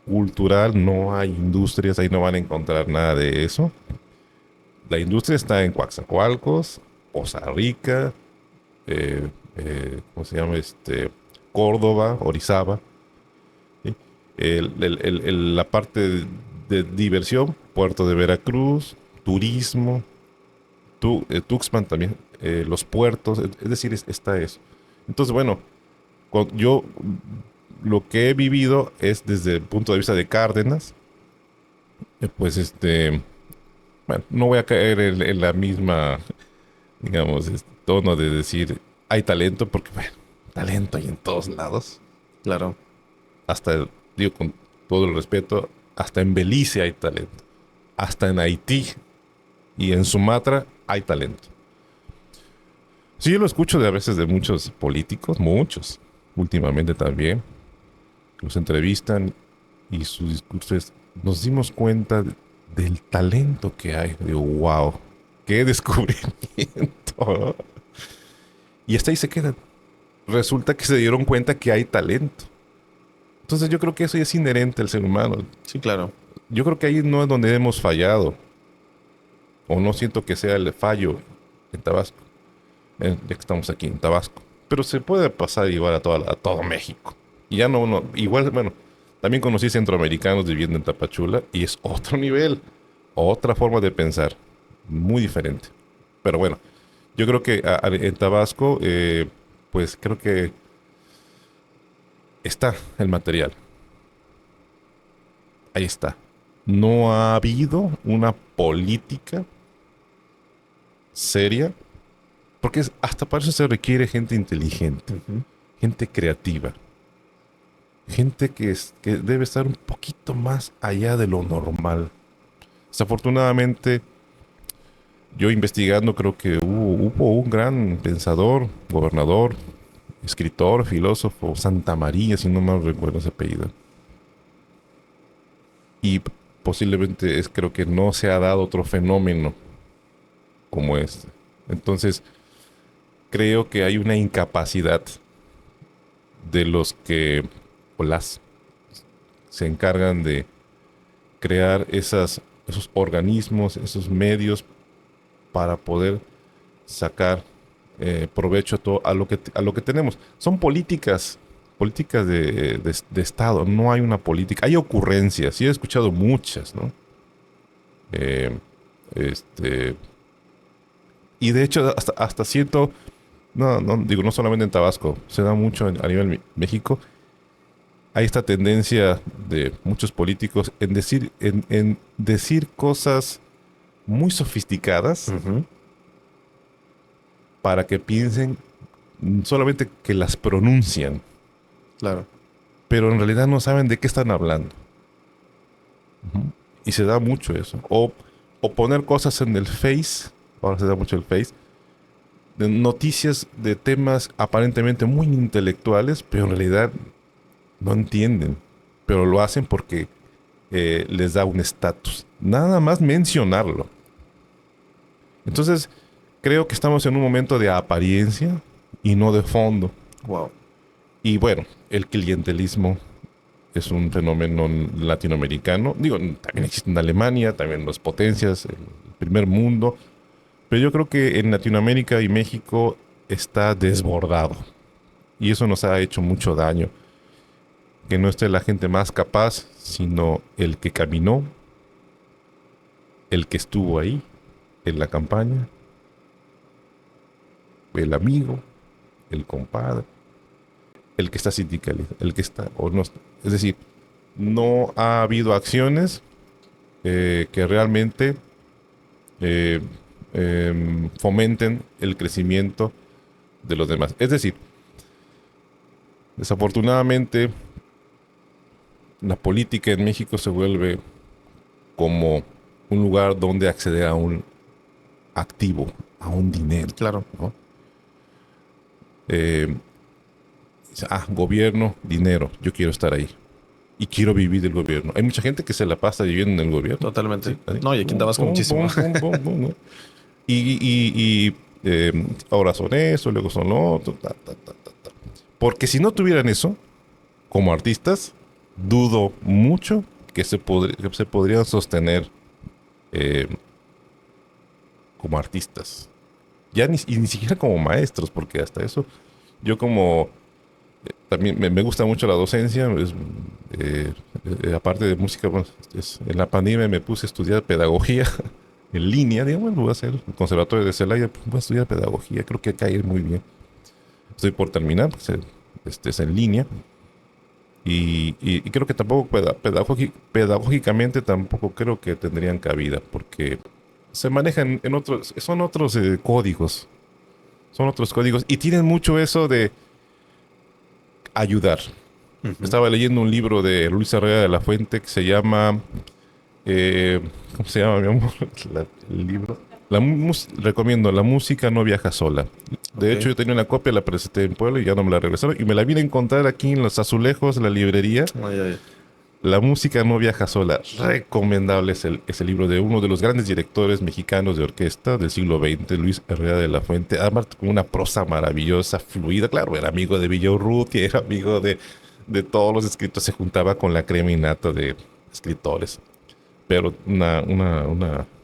cultural, no hay industrias, ahí no van a encontrar nada de eso. La industria está en Coatzacoalcos, Poza Rica, ¿cómo se llama? Córdoba, Orizaba. ¿Sí? La parte de diversión, Puerto de Veracruz, turismo, Tuxpan también, los puertos, es decir, está eso. Entonces, bueno, yo lo que he vivido es desde el punto de vista de Cárdenas, pues bueno, no voy a caer en la misma, digamos, tono de decir hay talento, porque bueno, talento hay en todos lados. Claro. Hasta, digo con todo el respeto, hasta en Belice hay talento, hasta en Haití y en Sumatra hay talento. Sí, yo lo escucho a veces de muchos políticos, muchos, últimamente también, los entrevistan y su discurso es, nos dimos cuenta del talento que hay. Digo, wow, qué descubrimiento, ¿no? Y hasta ahí se quedan. Resulta que se dieron cuenta que hay talento. Entonces yo creo que eso ya es inherente al ser humano. Sí, claro. Yo creo que ahí no es donde hemos fallado. O no siento que sea el fallo en Tabasco. Ya que estamos aquí en Tabasco. Pero se puede pasar igual a todo México. Y ya no, igual, bueno, también conocí centroamericanos viviendo en Tapachula y es otro nivel, otra forma de pensar, muy diferente. Pero bueno, yo creo que en Tabasco, pues creo que está el material. Ahí está. No ha habido una política seria, porque hasta para eso se requiere gente inteligente, Ujú. gente creativa, gente que debe estar un poquito más allá de lo normal. Desafortunadamente, yo investigando creo que hubo un gran pensador, gobernador, escritor, filósofo, Santa María, si no mal recuerdo ese apellido. Y posiblemente creo que no se ha dado otro fenómeno como este. Entonces, creo que hay una incapacidad de los que o las se encargan de crear esos organismos, esos medios para poder sacar provecho a lo que tenemos. Son políticas de Estado, no hay una política. Hay ocurrencias, sí he escuchado muchas, ¿no? Eh, este, y de hecho, hasta siento, no, digo, no solamente en Tabasco, se da mucho a nivel México. Hay esta tendencia de muchos políticos en decir cosas muy sofisticadas Ujú. para que piensen solamente que las pronuncian, Claro. pero en realidad no saben de qué están hablando. Ujú. Y se da mucho eso. O poner cosas en el Face, ahora se da mucho el Face, de noticias de temas aparentemente muy intelectuales, pero en realidad no entienden. Pero lo hacen porque les da un estatus. Nada más mencionarlo. Entonces, creo que estamos en un momento de apariencia y no de fondo. Wow. Y bueno, el clientelismo es un fenómeno latinoamericano. Digo, también existe en Alemania, también en las potencias, el primer mundo. Pero yo creo que en Latinoamérica y México está desbordado. Y eso nos ha hecho mucho daño. que no esté la gente más capaz, sino el que caminó, el que estuvo ahí en la campaña, el amigo, el compadre, el que está sindicalizado, el que está o no está. Es decir, no ha habido acciones que realmente fomenten el crecimiento de los demás. Es decir, desafortunadamente, la política en México se vuelve como un lugar donde acceder a un activo, a un dinero. Claro. ¿No? Gobierno, dinero, yo quiero estar ahí. Y quiero vivir del gobierno. Hay mucha gente que se la pasa viviendo en el gobierno. Totalmente. ¿Sí? No, y aquí en Tabasco muchísimo. ¿No? Y ahora son eso, luego son lo otro. Porque si no tuvieran eso, como artistas, dudo mucho que se podrían sostener como artistas. Y ni siquiera como maestros, porque hasta eso, yo como también me gusta mucho la docencia, aparte de música, bueno, en la pandemia me puse a estudiar pedagogía en línea, digo, bueno, voy a hacer el conservatorio de Celaya, pues voy a estudiar pedagogía, creo que cae muy bien. Estoy por terminar, pues, es en línea. Y creo que tampoco pedagógicamente tampoco creo que tendrían cabida, porque se manejan en otros, son otros códigos. Son otros códigos. Y tienen mucho eso de ayudar. Uh-huh. Estaba leyendo un libro de Luis Herrera de la Fuente que se llama... ¿cómo se llama, mi amor? El libro. Recomiendo, La música no viaja sola. De hecho, yo tenía una copia, la presenté en Puebla y ya no me la regresaron. Y me la vine a encontrar aquí en los azulejos, en la librería. Ay. La música no viaja sola. Recomendable es el libro de uno de los grandes directores mexicanos de orquesta del siglo XX, Luis Herrera de la Fuente. Además, con una prosa maravillosa, fluida. Claro, era amigo de Villaurrutia, era amigo de todos los escritores. Se juntaba con la crema innata de escritores. Pero una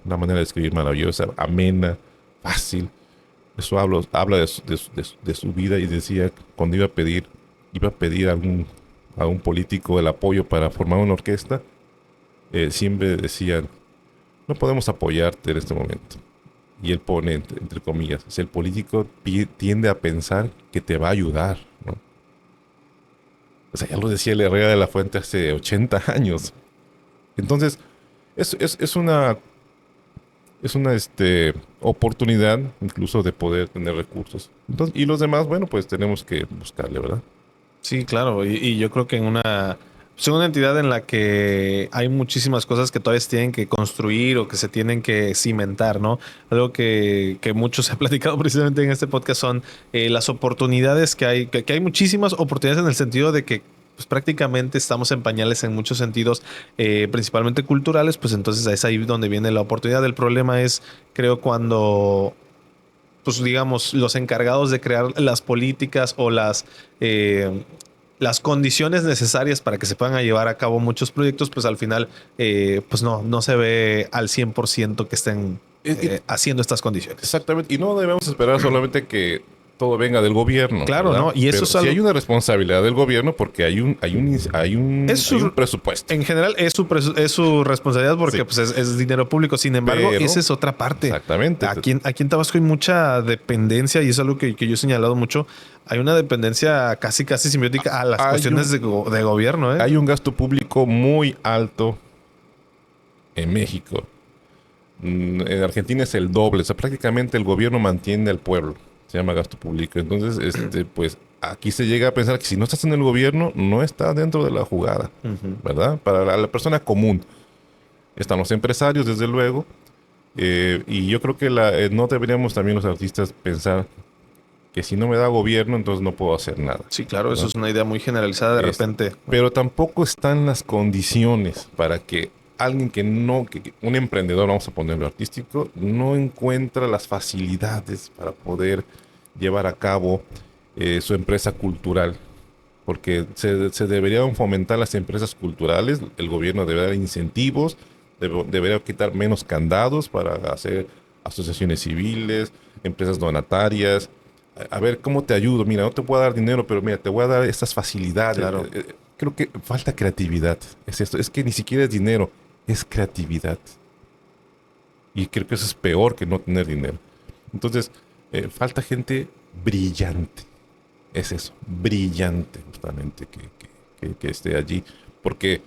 manera de escribir maravillosa, amena, fácil. Eso habla de su vida, y decía, cuando iba a pedir a un político el apoyo para formar una orquesta, siempre decían, no podemos apoyarte en este momento. Y él pone, entre comillas, si el político tiende a pensar que te va a ayudar, ¿no? O sea, ya lo decía el Herrera de la Fuente hace 80 años. Entonces, es una oportunidad incluso de poder tener recursos. Entonces, y los demás, bueno, pues tenemos que buscarle, ¿verdad? Sí, claro. Y yo creo que en una entidad en la que hay muchísimas cosas que todavía se tienen que construir o que se tienen que cimentar, ¿no? Algo que mucho se ha platicado precisamente en este podcast son las oportunidades que hay. Que hay muchísimas oportunidades en el sentido de que pues prácticamente estamos en pañales en muchos sentidos, principalmente culturales, pues entonces es ahí donde viene la oportunidad. El problema es, creo, cuando, pues digamos, los encargados de crear las políticas o las condiciones necesarias para que se puedan llevar a cabo muchos proyectos, pues al final, pues no se ve al 100% que estén haciendo estas condiciones. Exactamente, y no debemos esperar solamente que todo venga del gobierno. Claro, ¿verdad? ¿no? Y eso pero es algo... sí hay una responsabilidad del gobierno porque hay un presupuesto. En general es su responsabilidad porque Sí. pues es dinero público. Sin embargo, Pero, esa es otra parte. Exactamente. Aquí en Tabasco hay mucha dependencia y es algo que yo he señalado mucho. Hay una dependencia casi simbiótica a las cuestiones de gobierno. Hay un gasto público muy alto en México. En Argentina es el doble. O sea, prácticamente el gobierno mantiene al pueblo. Se llama gasto público. Entonces, pues aquí se llega a pensar que si no estás en el gobierno, no estás dentro de la jugada, ¿verdad? Para la persona común. Están los empresarios, desde luego. Y yo creo que no deberíamos también los artistas pensar que si no me da gobierno, entonces no puedo hacer nada. Sí, claro, ¿verdad? eso es una idea muy generalizada de repente. Pero tampoco están las condiciones para que alguien que un emprendedor, vamos a ponerlo artístico, no encuentra las facilidades para poder llevar a cabo su empresa cultural. Porque se deberían fomentar las empresas culturales, el gobierno debería dar incentivos, debería quitar menos candados para hacer asociaciones civiles, empresas donatarias. A ver, ¿cómo te ayudo? Mira, no te puedo dar dinero, pero mira, te voy a dar estas facilidades. Claro. creo que falta creatividad. Es esto, es que ni siquiera es dinero, es creatividad. Y creo que eso es peor que no tener dinero. Entonces, falta gente brillante. Es eso, brillante justamente que esté allí. Porque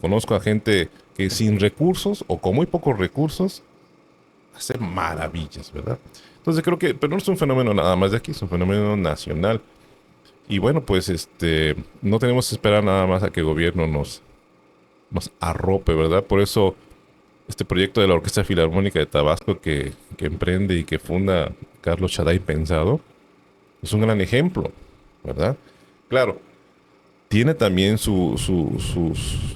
conozco a gente que sin recursos o con muy pocos recursos hace maravillas, ¿verdad? Entonces creo que, pero no es un fenómeno nada más de aquí, es un fenómeno nacional. Y bueno, pues no tenemos que esperar nada más a que el gobierno nos arrope, ¿verdad? Por eso este proyecto de la Orquesta Filarmónica de Tabasco que emprende y que funda Carlos Chaday Pensado es un gran ejemplo, ¿verdad? Claro, tiene también sus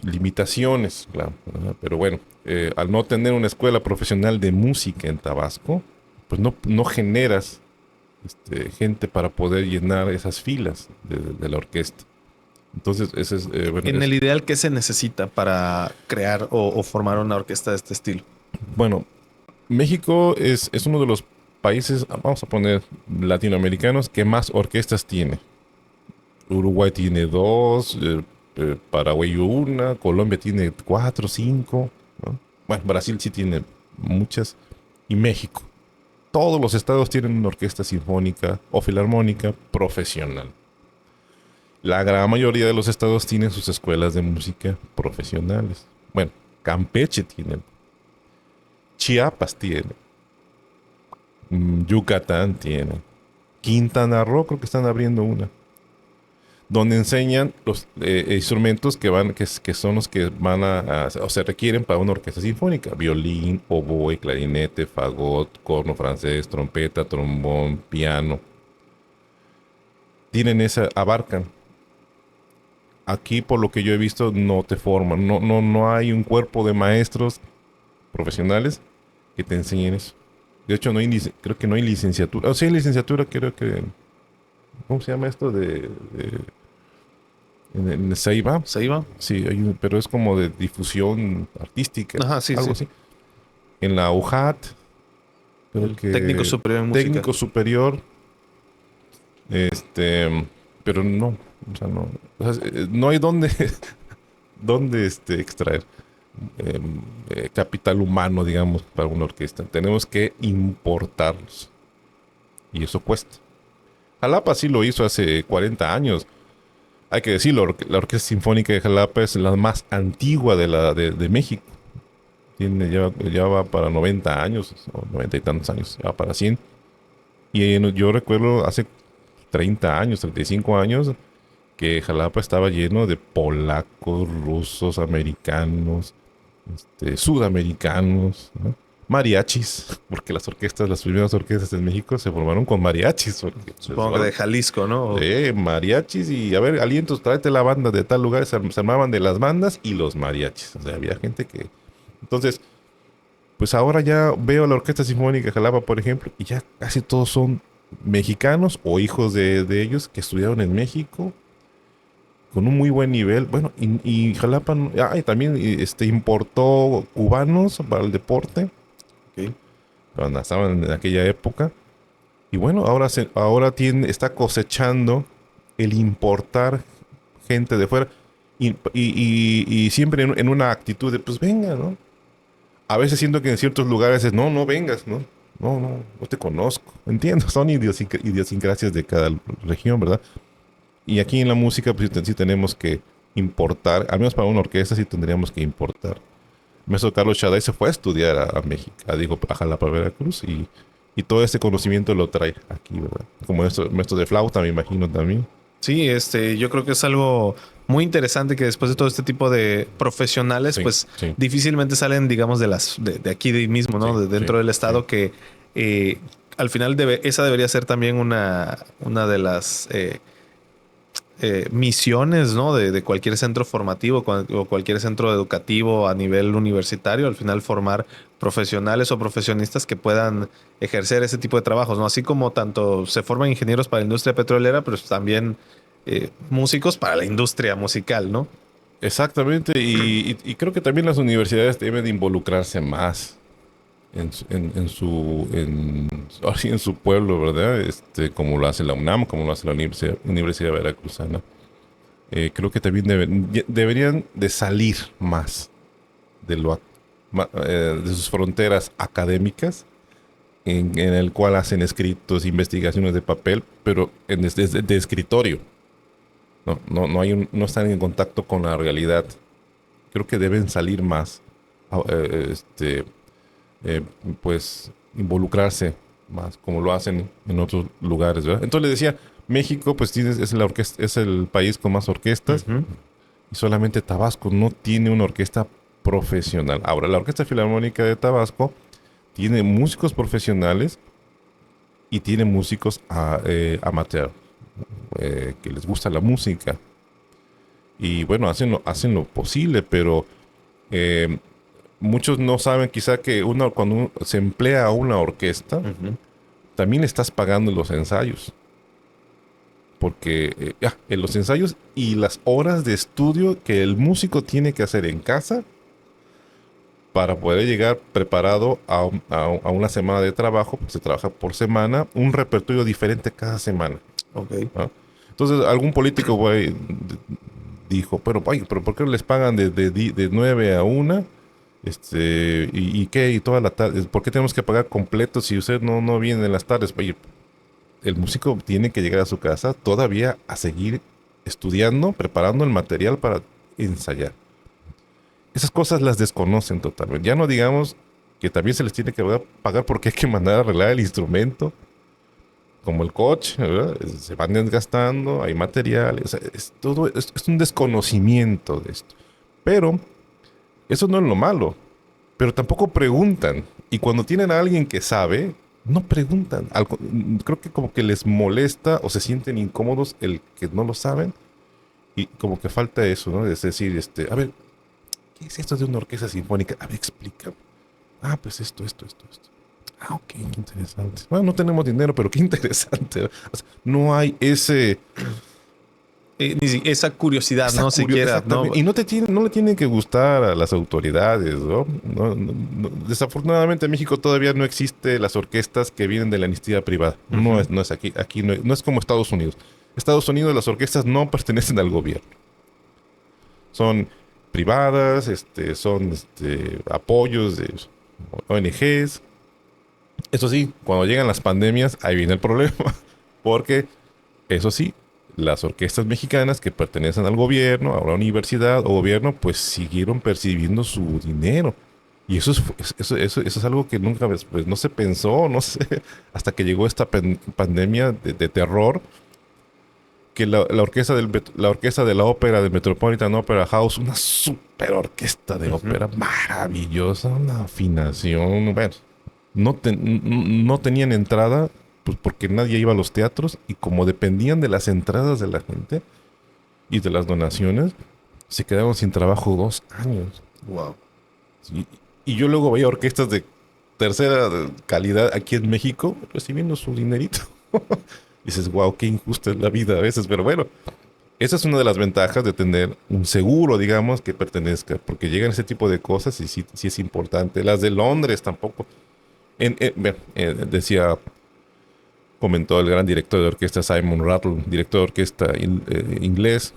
limitaciones, claro, ¿verdad? Pero bueno, al no tener una escuela profesional de música en Tabasco, pues no generas gente para poder llenar esas filas de la orquesta. Entonces, ese es, bueno, En el ideal, ¿qué se necesita para crear o formar una orquesta de este estilo? bueno, México es uno de los países, vamos a poner, latinoamericanos que más orquestas tiene. Uruguay tiene dos, Paraguay una, Colombia tiene cuatro, cinco, ¿no? Bueno, Brasil sí tiene muchas, y México. Todos los estados tienen una orquesta sinfónica o filarmónica profesional. La gran mayoría de los estados tienen sus escuelas de música profesionales. Bueno, Campeche tiene, Chiapas tiene, Yucatán tiene, Quintana Roo creo que están abriendo una, donde enseñan los instrumentos que son los que o se requieren para una orquesta sinfónica: violín, oboe, clarinete, fagot, corno francés, trompeta, trombón, piano. Abarcan. Aquí, por lo que yo he visto, no te forman, no hay un cuerpo de maestros profesionales que te enseñen eso. De hecho, creo que no hay licenciatura. O sea, hay licenciatura, creo que, ¿cómo se llama esto? En Ceiba. ¿Se iba? Sí, pero es como de difusión artística, Ajá, sí, algo sí. así. En la UJAT, creo El que técnico superior en música. técnico superior, pero no, o sea, no, o sea, no hay dónde extraer capital humano, digamos, para una orquesta. Tenemos que importarlos y eso cuesta. Jalapa sí lo hizo hace 40 años. Hay que decirlo, la Orquesta Sinfónica de Jalapa es la más antigua de México. Ya va para 90 años, o 90 y tantos años, ya va para 100. Y yo recuerdo hace 30 años, 35 años, que Jalapa estaba lleno de polacos, rusos, americanos, sudamericanos, ¿no? Mariachis, porque las primeras orquestas en México se formaron con mariachis. Supongo que de Jalisco, ¿no? De mariachis y, a ver, alientos, tráete la banda de tal lugar. Se armaban de las bandas y los mariachis. O sea, había gente que... Entonces, pues ahora ya veo la Orquesta Sinfónica de Jalapa, por ejemplo, y ya casi todos son mexicanos o hijos de ellos que estudiaron en México con un muy buen nivel. Bueno, y Jalapa y también importó cubanos para el deporte, Ok. cuando estaban en aquella época. Y bueno, ahora está cosechando el importar gente de fuera y siempre en una actitud de, pues venga, ¿no? A veces siento que en ciertos lugares es, no vengas, ¿no? No te conozco. Entiendo, son idiosincrasias de cada región, ¿verdad? Y aquí en la música, pues sí tenemos que importar, al menos para una orquesta sí tendríamos que importar. El maestro Carlos Chaday se fue a estudiar a México, a Jalapa, Veracruz, y todo ese conocimiento lo trae aquí, ¿verdad? Como maestro de flauta, me imagino también. Sí, yo creo que es algo muy interesante que después de todo este tipo de profesionales, Sí, pues sí, difícilmente salen, digamos, de aquí mismo, ¿no? sí, De dentro sí, del sí. estado, que al final esa debería ser también una de las misiones, ¿no? De cualquier centro formativo o cualquier centro educativo a nivel universitario, al final formar profesionales o profesionistas que puedan ejercer ese tipo de trabajos, ¿no? Así como tanto se forman ingenieros para la industria petrolera, pero también músicos para la industria musical, ¿no? Exactamente, y creo que también las universidades deben de involucrarse más ahora sí, en su pueblo, ¿verdad? Como lo hace la UNAM, como lo hace la Universidad Veracruzana. creo que también deberían de salir más de de sus fronteras académicas, en el cual hacen escritos, investigaciones de papel, pero de escritorio. No están en contacto con la realidad. Creo que deben salir más, a- eh, este, eh, pues involucrarse más, como lo hacen en otros lugares, ¿verdad? Entonces le decía, México, pues es el país con más orquestas, Ujú. y solamente Tabasco no tiene una orquesta profesional. Ahora, la Orquesta Filarmónica de Tabasco tiene músicos profesionales y tiene músicos amateur, que les gusta la música. Y bueno, hacen lo posible, pero eh, muchos no saben quizá que cuando se emplea a una orquesta, Ujú. también le estás pagando los ensayos. Porque en los ensayos y las horas de estudio que el músico tiene que hacer en casa para poder llegar preparado a una semana de trabajo, pues se trabaja por semana, un repertorio diferente cada semana. Ok. ¿No? Entonces, algún político güey, dijo, pero ¿por qué les pagan de 9 a una? ¿Y qué? Y toda la tarde, ¿por qué tenemos que pagar completo si usted no viene en las tardes? Oye, el músico tiene que llegar a su casa todavía a seguir estudiando, preparando el material para ensayar. Esas cosas las desconocen totalmente. Ya no digamos que también se les tiene que pagar porque hay que mandar a arreglar el instrumento, como el coche, ¿verdad? Se van desgastando, hay materiales, o sea, es un desconocimiento de esto. Pero eso no es lo malo, pero tampoco preguntan. Y cuando tienen a alguien que sabe, no preguntan. Creo que como que les molesta o se sienten incómodos el que no lo saben, y como que falta eso, ¿no? Es decir, a ver, ¿qué es esto de una orquesta sinfónica? A ver, explica. Ah, pues esto. Ah, ok, qué interesante. Bueno, no tenemos dinero, pero qué interesante. O sea, no hay Esa curiosidad, no siquiera, ¿no? exactamente. Y no le tiene que gustar a las autoridades, ¿no? Desafortunadamente en México todavía no existe las orquestas que vienen de la iniciativa privada. Ujú. No es aquí. Aquí no es como Estados Unidos. Estados Unidos las orquestas no pertenecen al gobierno. Son privadas, son apoyos de ONGs. Eso sí, cuando llegan las pandemias, ahí viene el problema. Porque, eso sí, las orquestas mexicanas que pertenecen al gobierno, a una universidad o gobierno, pues siguieron percibiendo su dinero. Y eso es algo que nunca pues, no se pensó, no sé, hasta que llegó esta pandemia de terror, que la orquesta de la ópera de Metropolitan Opera House, una super orquesta de Ujú. ópera maravillosa, una afinación, bueno, no tenían entrada, pues porque nadie iba a los teatros, y como dependían de las entradas de la gente y de las donaciones, se quedaron sin trabajo 2 años. Wow. Y, y yo luego veía orquestas de tercera calidad aquí en México recibiendo su dinerito. Dices, wow, qué injusta es la vida a veces, pero bueno, esa es una de las ventajas de tener un seguro, digamos, que pertenezca, porque llegan ese tipo de cosas y sí es importante. Las de Londres tampoco. Bueno, comentó el gran director de orquesta Simon Rattle, director de orquesta inglés.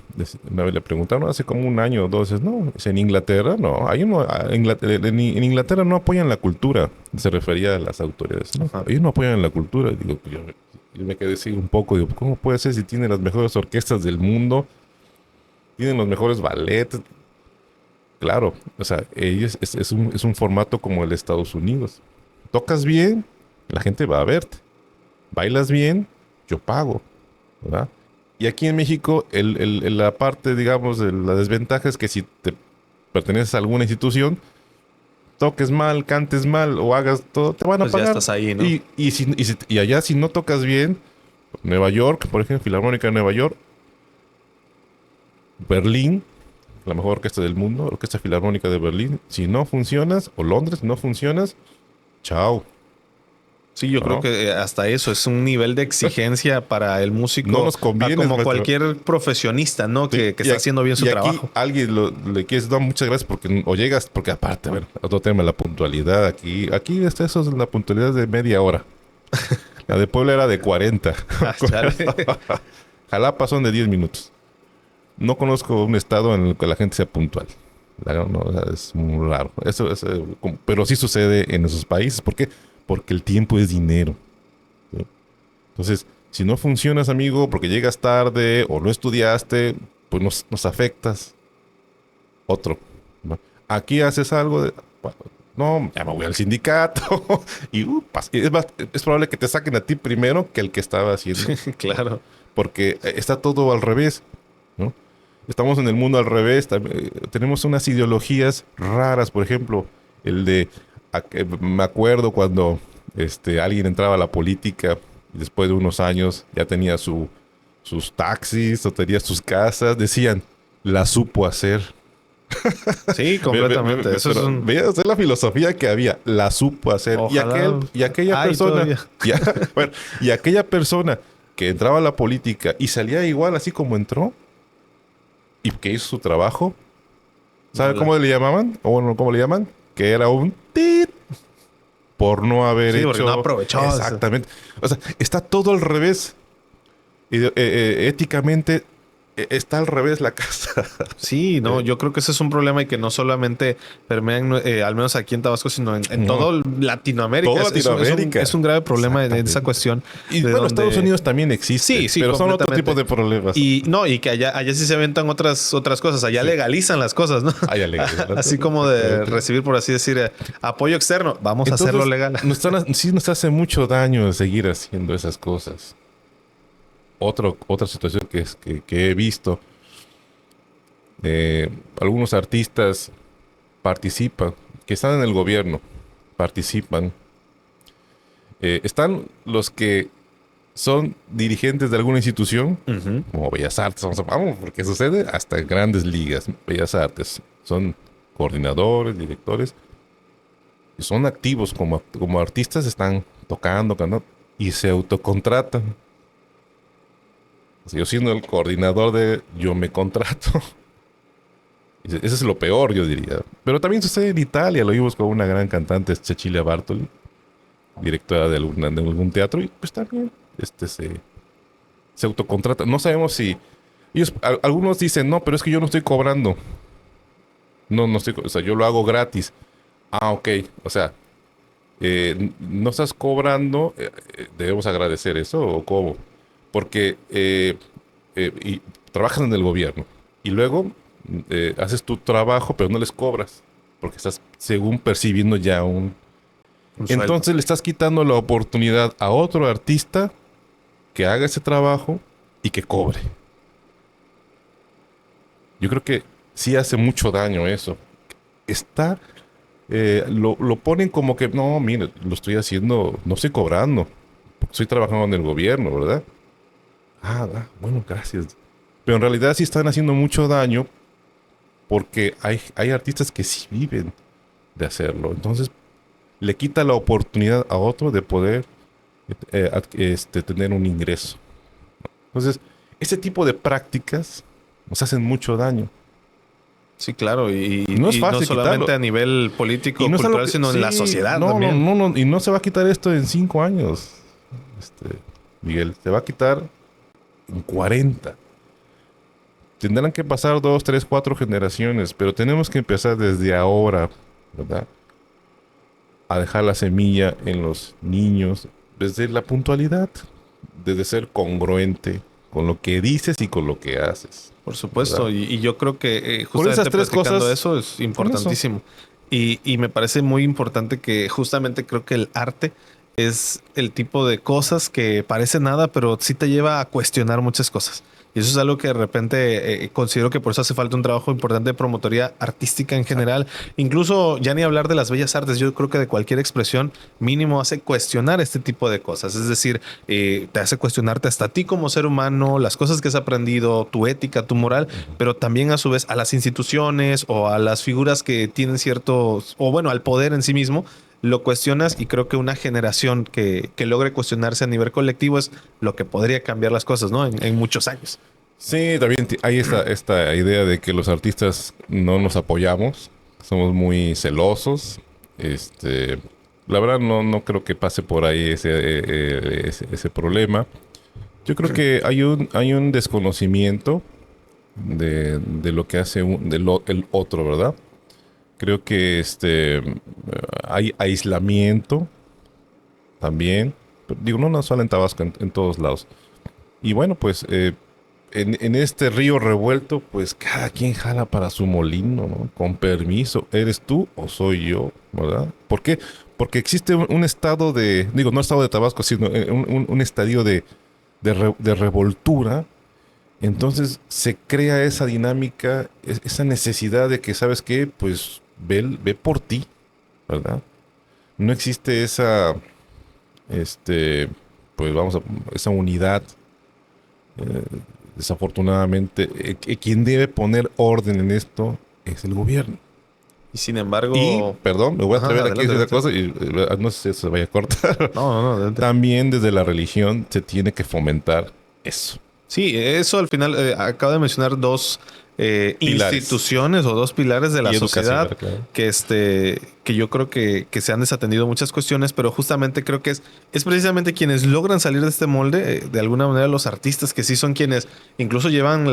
Una vez le preguntaron hace como un año o dos, no, es en Inglaterra, no, en Inglaterra no apoyan la cultura, se refería a las autoridades, no, Ajá. ellos no apoyan la cultura. Digo, yo me quedé así un poco, digo, ¿cómo puede ser si tienen las mejores orquestas del mundo, tienen los mejores ballets? Claro, o sea, ellos es un formato como el de Estados Unidos. Tocas bien, la gente va a verte. Bailas bien, yo pago, ¿verdad? Y aquí en México, la parte, digamos, de la desventaja es que si te perteneces a alguna institución, toques mal, cantes mal o hagas todo, te van a Pues ya pagar. estás ahí, ¿no? Y allá, si no tocas bien, Nueva York, por ejemplo, Filarmónica de Nueva York, Berlín, la mejor orquesta del mundo, Orquesta Filarmónica de Berlín, si no funcionas, o Londres, no funcionas, chao, Sí, yo creo ¿no? que hasta eso es un nivel de exigencia para el No músico, nos conviene como nuestro. cualquier profesionista, ¿no? Sí, Que está haciendo bien su y aquí trabajo. alguien le quieres dar muchas gracias porque o llegas, porque aparte, bueno, otro tema, la puntualidad. Aquí está eso, es la puntualidad de media hora. La de Puebla era de 40. Ah, chale. Jalapa son de 10 minutos. No conozco un estado en el que la gente sea puntual. No, o sea, es muy raro. Pero sí sucede en esos países. ¿Por qué? Porque el tiempo es dinero. ¿Sí? Entonces, si no funcionas, amigo, porque llegas tarde o no estudiaste, pues nos afectas. Otro. ¿No? Aquí haces algo de... No, ya me voy al sindicato. Y es probable que te saquen a ti primero que el que estaba haciendo. Claro. Porque está todo al revés, ¿no? Estamos en el mundo al revés. Tenemos unas ideologías raras. Por ejemplo, el de... Me acuerdo cuando alguien entraba a la política y después de unos años ya tenía sus taxis o tenía sus casas. Decían, la supo hacer. Sí, completamente. Eso es un... Veías la filosofía que había, la supo hacer. Ojalá. Y aquella Ay, persona, todavía. bueno, y aquella persona que entraba a la política y salía igual así como entró y que hizo su trabajo, ¿sabe Hola. cómo le llamaban? O bueno, ¿cómo le llaman? Que era un tit por no haber Sí, hecho. porque no aprovechó. Exactamente. O sea, está todo al revés. Éticamente está al revés la casa. Sí, no, yo creo que ese es un problema y que no solamente permea, al menos aquí en Tabasco, sino en No. todo Latinoamérica. Toda Latinoamérica. Es un grave problema en esa cuestión. Y de bueno, donde- Estados Unidos también existe, Sí, sí, pero son otro completamente. tipo de problemas. Y no, y que allá sí se aventan otras cosas. Allá legalizan las cosas, ¿no? Ah, ya legalizan. Así como de Exactamente. recibir, por así decir, apoyo externo. Vamos a hacerlo legal. Sí nos hace mucho daño seguir haciendo esas cosas. Otra situación que he visto, algunos artistas participan, que están en el gobierno, participan. Están los que son dirigentes de alguna institución, Ujú. como Bellas Artes, vamos, porque sucede hasta en grandes ligas, Bellas Artes. Son coordinadores, directores, y son activos como artistas, están tocando, cantando, y se autocontratan. O sea, yo siendo el coordinador yo me contrato. Ese es lo peor, yo diría. Pero también sucede en Italia, lo vimos con una gran cantante, Cecilia Bartoli, directora de algún teatro, y pues también se autocontrata. No sabemos si... Algunos dicen, no, pero es que yo no estoy cobrando. No estoy... O sea, yo lo hago gratis. Ah, ok. O sea, no estás cobrando, debemos agradecer eso, ¿o cómo? Porque y trabajas en el gobierno y luego haces tu trabajo, pero no les cobras, porque estás, según percibiendo ya Un sueldo. Entonces le estás quitando la oportunidad a otro artista que haga ese trabajo y que cobre. Yo creo que sí hace mucho daño eso. Está... lo ponen como que, no, mire, lo estoy haciendo, no estoy cobrando, porque estoy trabajando en el gobierno, ¿verdad? Bueno, gracias. Pero en realidad sí están haciendo mucho daño porque hay artistas que sí viven de hacerlo. Entonces le quita la oportunidad a otro de poder tener un ingreso. Entonces, ese tipo de prácticas nos hacen mucho daño. Sí, claro. Y No es fácil no solamente quitarlo. a nivel político, Y no es cultural, algo que- sino en la sí, sociedad no, también. No, y no se va a quitar esto en 5 años, Miguel. Se va a quitar en 40. Tendrán que pasar 2, 3, 4 generaciones, pero tenemos que empezar desde ahora, ¿verdad? A dejar la semilla en los niños, desde la puntualidad, desde ser congruente con lo que dices y con lo que haces. Por supuesto. ¿Verdad? Y yo creo que Por esas justamente tres platicando cosas, eso es importantísimo. Y me parece muy importante que justamente creo que el arte es el tipo de cosas que parece nada, pero sí te lleva a cuestionar muchas cosas. Y eso es algo que de repente considero que por eso hace falta un trabajo importante de promotoría artística en general. Incluso ya ni hablar de las bellas artes, yo creo que de cualquier expresión mínimo hace cuestionar este tipo de cosas. Es decir, te hace cuestionarte hasta a ti como ser humano, las cosas que has aprendido, tu ética, tu moral, pero también a su vez a las instituciones o a las figuras que tienen ciertos, o bueno, al poder en sí mismo. Lo cuestionas y creo que una generación que logre cuestionarse a nivel colectivo es lo que podría cambiar las cosas, ¿no? En muchos años. Sí, también hay esta idea de que los artistas no nos apoyamos, somos muy celosos. La verdad no creo que pase por ahí ese problema. Yo creo que hay un desconocimiento de lo que hace el otro, ¿verdad? Creo que hay aislamiento también. Digo, no solo en Tabasco, en todos lados. Y bueno, pues en este río revuelto, pues cada quien jala para su molino, ¿no? Con permiso, ¿eres tú o soy yo? ¿Verdad? ¿Por qué? Porque existe un estado digo, no estado de Tabasco, sino un estadio de revoltura. Entonces se crea esa dinámica, esa necesidad de que, ¿sabes qué? Pues ve por ti, ¿verdad? No existe este, pues esa unidad. eh, Desafortunadamente, quien debe poner orden en esto es el gobierno. Y sin Y, embargo, perdón, me voy a ajá, atrever aquí a adelante, decir otra adelante. cosa y no sé si se vaya a cortar. No, no, no, adelante. También desde la religión se tiene que fomentar eso. Sí, eso al final acabo de mencionar dos Pilares. instituciones o dos pilares de la Y educación, sociedad ¿verdad? Claro. que yo creo que se han desatendido muchas cuestiones, pero justamente creo que es precisamente quienes logran salir de este molde, de alguna manera los artistas que sí son quienes incluso llevan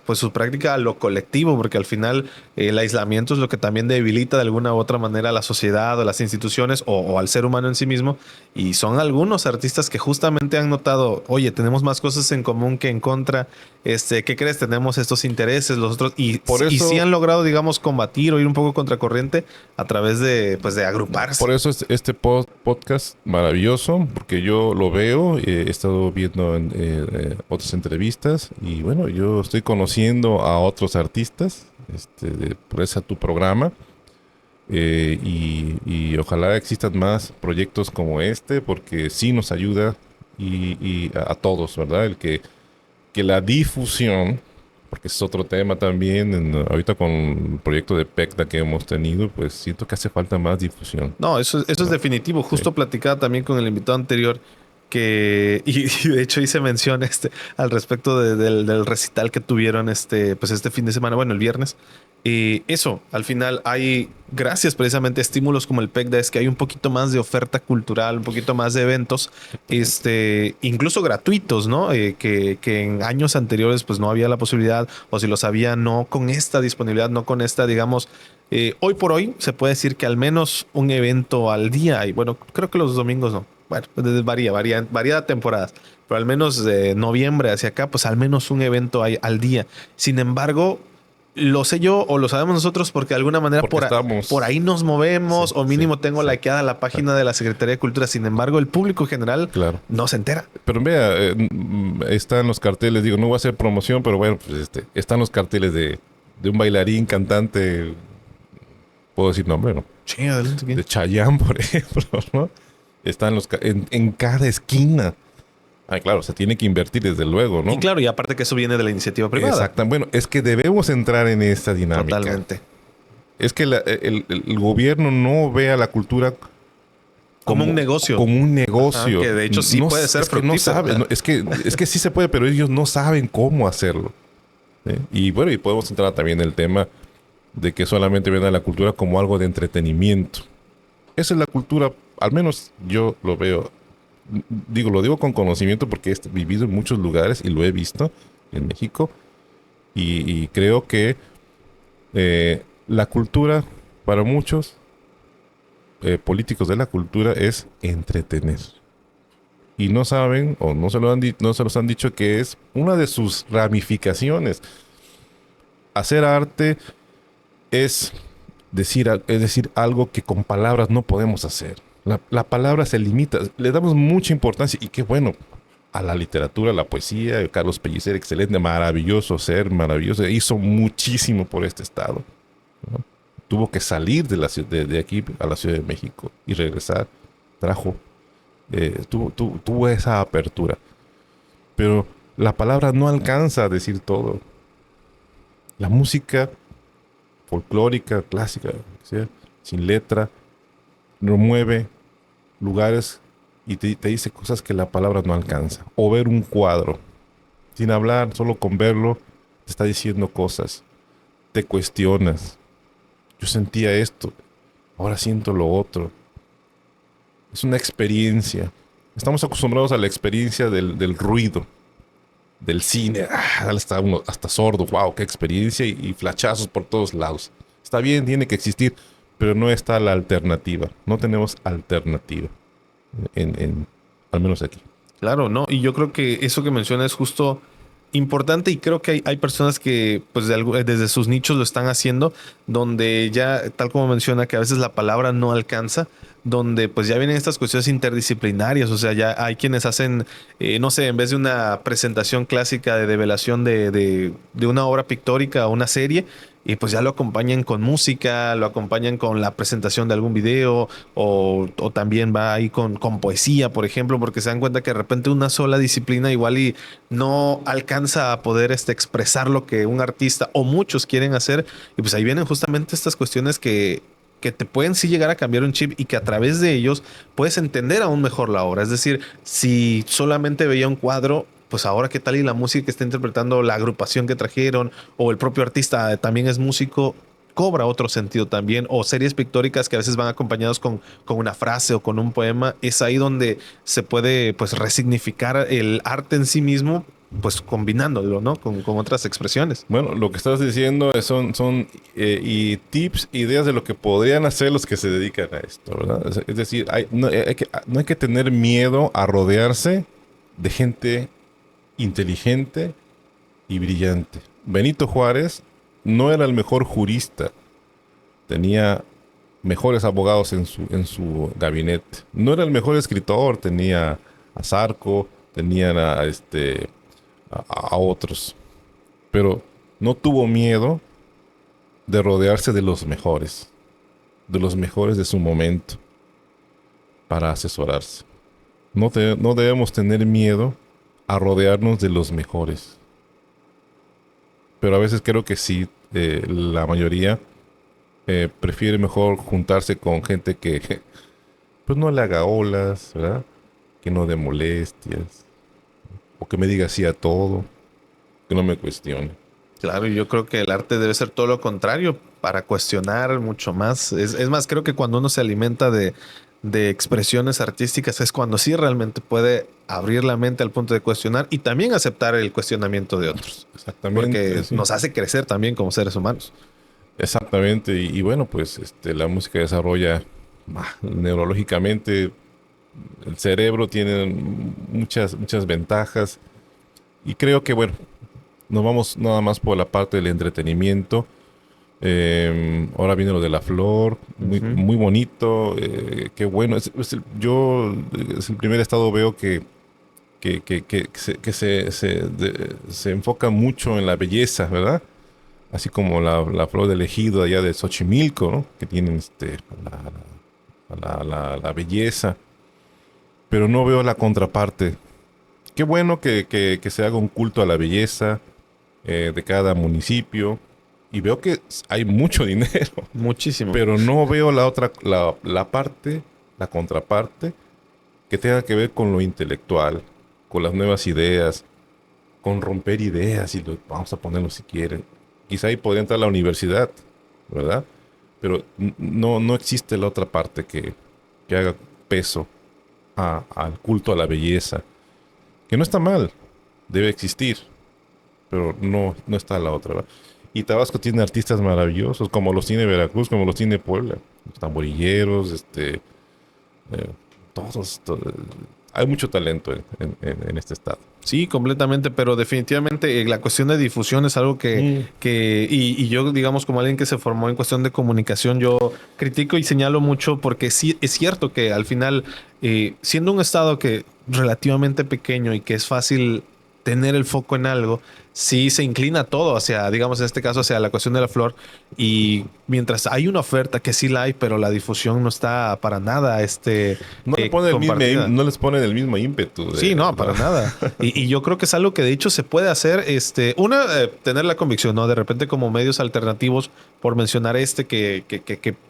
pues su práctica a lo colectivo, porque al final el aislamiento es lo que también debilita de alguna u otra manera a la sociedad o las instituciones o al ser humano en sí mismo. Y son algunos artistas que justamente han notado, oye, tenemos más cosas en común que en contra. ¿Qué crees? Tenemos estos intereses, los otros, Por y sí eso, han logrado, digamos, combatir o ir un poco contracorriente a través de, pues, de agruparse. por eso este podcast maravilloso, porque yo lo veo, he estado viendo en otras entrevistas y bueno, yo estoy conociendo a otros artistas, por ese tu programa. Y ojalá existan más proyectos como este porque sí nos ayuda y a todos, ¿verdad? Que la difusión, porque es otro tema también, ahorita con el proyecto de PECDA que hemos tenido, pues siento que hace falta más difusión, No, eso es ¿no? definitivo. Sí. Justo platicaba también con el invitado anterior y de hecho hice mención al respecto del recital que tuvieron pues este fin de semana, bueno, el viernes. Y eso, al final hay, gracias precisamente a estímulos como el PECDA, es que hay un poquito más de oferta cultural, un poquito más de eventos, incluso gratuitos, ¿no? Que en años anteriores pues no había la posibilidad, o si los había, no con esta disponibilidad, no con esta, digamos, hoy por hoy se puede decir que al menos un evento al día, y bueno, creo que los domingos no. Bueno, pues varía temporadas, pero al menos de noviembre hacia acá, pues al menos un evento hay al día. Sin embargo, lo sé yo o lo sabemos nosotros porque de alguna manera Porque por estamos, ahí nos movemos sí, o sí, mínimo tengo sí, likeada la página de la Secretaría de Cultura. Sin embargo, el público general claro. no se entera. Pero vea, están los carteles, digo, no voy a hacer promoción, pero bueno, pues están los carteles de un bailarín, cantante, puedo decir nombre, ¿no? Sí, adelante. De Chayanne, por ejemplo, ¿no? Están en cada esquina. Ah, claro, se tiene que invertir desde luego, Y ¿no? claro, y aparte que eso viene de la iniciativa privada. Exacto. Bueno, es que debemos entrar en esta dinámica. Totalmente. Es que el gobierno no ve a la cultura Como un negocio. como un Ajá, negocio. que de hecho sí No, puede ser es que no fructífero. saben, es que sí se puede, pero ellos no saben cómo hacerlo. ¿Sí? Y bueno, y podemos entrar también en el tema de que solamente ven a la cultura como algo de entretenimiento. Esa es la cultura, al menos yo lo veo. Digo, lo digo con conocimiento porque he vivido en muchos lugares y lo he visto en México. Y creo que la cultura, para muchos políticos de la cultura, es entretener. Y no saben, o no se los han dicho que es una de sus ramificaciones. Hacer arte es es decir algo que con palabras no podemos hacer. La palabra se limita, le damos mucha importancia y qué bueno a la literatura, a la poesía. Carlos Pellicer, excelente, maravilloso ser, maravilloso, hizo muchísimo por este estado, ¿no? Tuvo que salir de aquí a la Ciudad de México y regresar, trajo, tuvo esa apertura, pero la palabra no alcanza a decir todo. La música folclórica, clásica, ¿sí? Sin letra, remueve lugares y te dice cosas que la palabra no alcanza. O ver un cuadro, sin hablar, solo con verlo, te está diciendo cosas. Te cuestionas. Yo sentía esto, ahora siento lo otro. Es una experiencia. Estamos acostumbrados a la experiencia del ruido. del cine. Está uno hasta sordo. Wow, qué experiencia y flashazos por todos lados. Está bien, tiene que existir, pero no está la alternativa. No tenemos alternativa, al menos aquí. Claro, ¿no? Y yo creo que eso que menciona es justo importante y creo que hay personas que pues desde sus nichos lo están haciendo, donde ya, tal como menciona, que a veces la palabra no alcanza, donde pues ya vienen estas cuestiones interdisciplinarias, o sea, ya hay quienes hacen, no sé, en vez de una presentación clásica de develación de una obra pictórica o una serie, y pues ya lo acompañan con música, lo acompañan con la presentación de algún video o también va ahí con poesía, por ejemplo, porque se dan cuenta que de repente una sola disciplina igual y no alcanza a poder expresar lo que un artista o muchos quieren hacer. Y pues ahí vienen justamente estas cuestiones que te pueden sí llegar a cambiar un chip y que a través de ellos puedes entender aún mejor la obra. Es decir, si solamente veía un cuadro, pues ahora qué tal y la música que está interpretando la agrupación que trajeron o el propio artista también es músico, cobra otro sentido también. O series pictóricas que a veces van acompañados con una frase o con un poema. Es ahí donde se puede pues resignificar el arte en sí mismo, pues combinándolo, ¿no? Con otras expresiones. Bueno, lo que estás diciendo son y tips, ideas de lo que podrían hacer los que se dedican a esto, ¿verdad? Es decir, no hay que tener miedo a rodearse de gente inteligente y brillante. Benito Juárez no era el mejor jurista, tenía mejores abogados en su gabinete. No era el mejor escritor, tenía a Zarco, tenían a otros. Pero no tuvo miedo de rodearse de los mejores de su momento para asesorarse. No debemos tener miedo a rodearnos de los mejores. Pero a veces creo que sí, la mayoría prefiere mejor juntarse con gente que pues no le haga olas, ¿verdad? Que no dé molestias. O que me diga sí a todo, que no me cuestione. Claro, yo creo que el arte debe ser todo lo contrario, para cuestionar mucho más. Es más, creo que cuando uno se alimenta de expresiones artísticas es cuando sí realmente puede abrir la mente al punto de cuestionar y también aceptar el cuestionamiento de otros. Exactamente. Porque Sí. nos hace crecer también como seres humanos. Exactamente. Y bueno, pues la música desarrolla neurológicamente. El cerebro tiene muchas ventajas. Y creo que, bueno, nos vamos nada más por la parte del entretenimiento. Ahora viene lo de la flor, muy bonito, qué bueno. Es el primer estado veo que se enfoca mucho en la belleza, ¿verdad? Así como la flor del ejido allá de Xochimilco, ¿no? Que tienen la belleza, pero no veo la contraparte. Qué bueno que se haga un culto a la belleza de cada municipio. Y veo que hay mucho dinero. Muchísimo. Pero no veo la parte, la contraparte, que tenga que ver con lo intelectual, con las nuevas ideas, con romper ideas, y vamos a ponerlo si quieren. Quizá ahí podría entrar la universidad, ¿verdad? Pero no existe la otra parte que haga peso al culto a la belleza. Que no está mal, debe existir, pero no está la otra, ¿verdad? Y Tabasco tiene artistas maravillosos, como los tiene Veracruz, como los tiene Puebla. Los tamborilleros, todos. Hay mucho talento en este estado. Sí, completamente, pero definitivamente la cuestión de difusión es algo y yo, digamos, como alguien que se formó en cuestión de comunicación, yo critico y señalo mucho porque sí es cierto que al final, siendo un estado que relativamente pequeño y que es fácil tener el foco en algo, sí se inclina todo hacia, digamos, en este caso, hacia la cuestión de la flor. Y mientras hay una oferta que sí la hay, pero la difusión no está para nada, compartida. No les ponen el mismo ímpetu. Sí, no, para nada. Y yo creo que es algo que de hecho se puede hacer, tener la convicción, ¿no? De repente como medios alternativos, por mencionar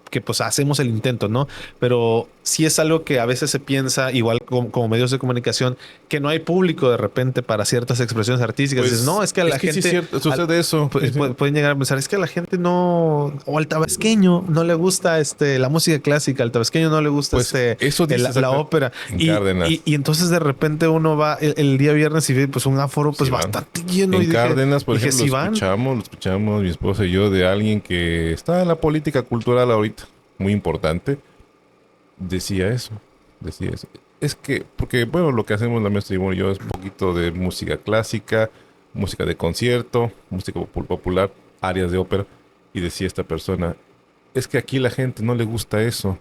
que pues hacemos el intento, ¿no? Pero sí es algo que a veces se piensa, igual como medios de comunicación, que no hay público de repente para ciertas expresiones artísticas. Dices, no, Pues es que a la sí gente... es cierto, sucede eso. Pueden llegar a pensar, es que a la gente no... O al tabasqueño no le gusta la música clásica, al tabasqueño no le gusta Pues eso dices la acá ópera. en Cárdenas. Y entonces de repente uno va el día viernes y ve pues un aforo pues Sí van. bastante lleno. En Y dije, Cárdenas, por ejemplo, ¿sí van? lo escuchamos mi esposa y yo de alguien que está en la política cultural ahorita, muy importante, decía eso, decía eso. Es que, porque bueno, lo que hacemos la maestra y yo es un poquito de música clásica, música de concierto, música popular, áreas de ópera, y decía esta persona, es que aquí la gente no le gusta eso.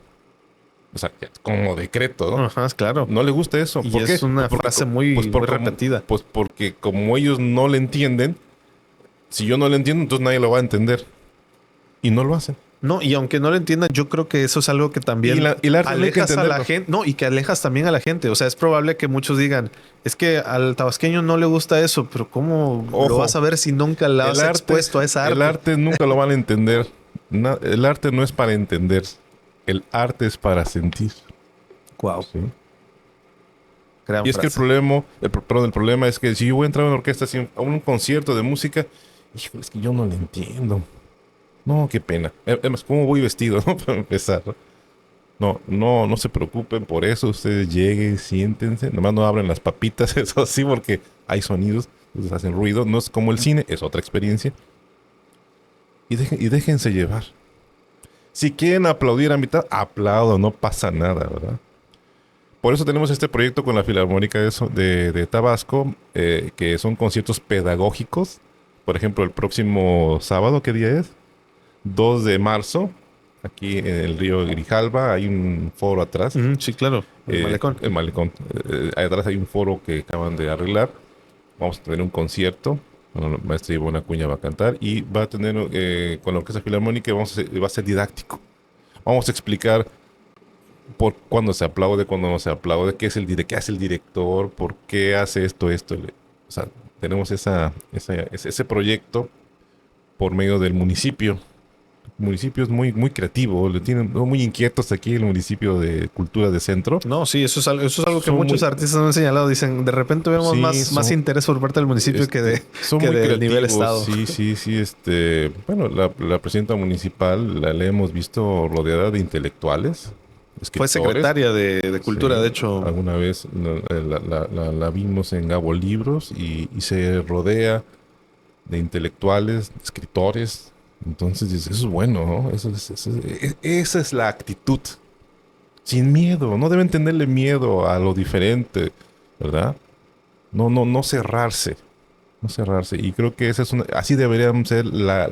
O sea, como decreto, ¿no? Ajá, claro. No le gusta eso. Y ¿Por qué? es una Porque frase muy como- repetida. Pues porque como ellos no le entienden, si yo no le entiendo, entonces nadie lo va a entender. Y no lo hacen. No, y aunque no lo entiendan, yo creo que eso es algo que también Y el arte no hay que alejas a la entenderlo. gente. No, y que alejas también a la gente. O sea, es probable que muchos digan, es que al tabasqueño no le gusta eso, pero ¿cómo lo Ojo, vas a ver si nunca la has expuesto a esa arte? El arte nunca lo van a entender. El arte no es para entender. El arte es para sentir. Wow. ¿Sí? Gran Y es que frase. el problema es que si yo voy a entrar a una orquesta, a un concierto de música, híjole, es que yo no le entiendo. No, qué pena. Además, ¿cómo voy vestido, no? Para empezar. No se preocupen por eso. Ustedes lleguen, siéntense. Nomás no abren las papitas, eso sí, porque hay sonidos, entonces hacen ruido. No es como el cine, es otra experiencia. Y déjense llevar. Si quieren aplaudir a mitad, aplaudo, no pasa nada, ¿verdad? Por eso tenemos este proyecto con la Filarmónica de Tabasco, que son conciertos pedagógicos. Por ejemplo, el próximo sábado, ¿qué día es? 2 de marzo, aquí en el río Grijalba, hay un foro atrás. Sí, claro. El malecón. El malecón. Atrás hay un foro que acaban de arreglar. Vamos a tener un concierto. Bueno, la maestra Ivonne Acuña va a cantar y va a tener con la Orquesta Filarmónica va a ser didáctico. Vamos a explicar por cuándo se aplaude, cuándo no se aplaude, qué hace el director, por qué hace esto. O sea, tenemos ese proyecto por medio del municipio. El municipio es muy creativo, le tienen muy inquietos aquí el municipio de cultura de centro. No, sí, eso es algo que Son muchos artistas han señalado. Dicen, de repente vemos Sí, más interés por parte del municipio son que muy del nivel creativos. estado. Sí. Bueno, la presidenta municipal la hemos visto rodeada de intelectuales, Fue escritores. secretaria de Cultura, Sí, de hecho. alguna vez la vimos en Gabo Libros y se rodea de intelectuales, escritores. Entonces, eso es bueno, ¿no? Esa es la actitud. Sin miedo. No deben tenerle miedo a lo diferente, ¿verdad? No cerrarse. No cerrarse. Y creo que así debería ser la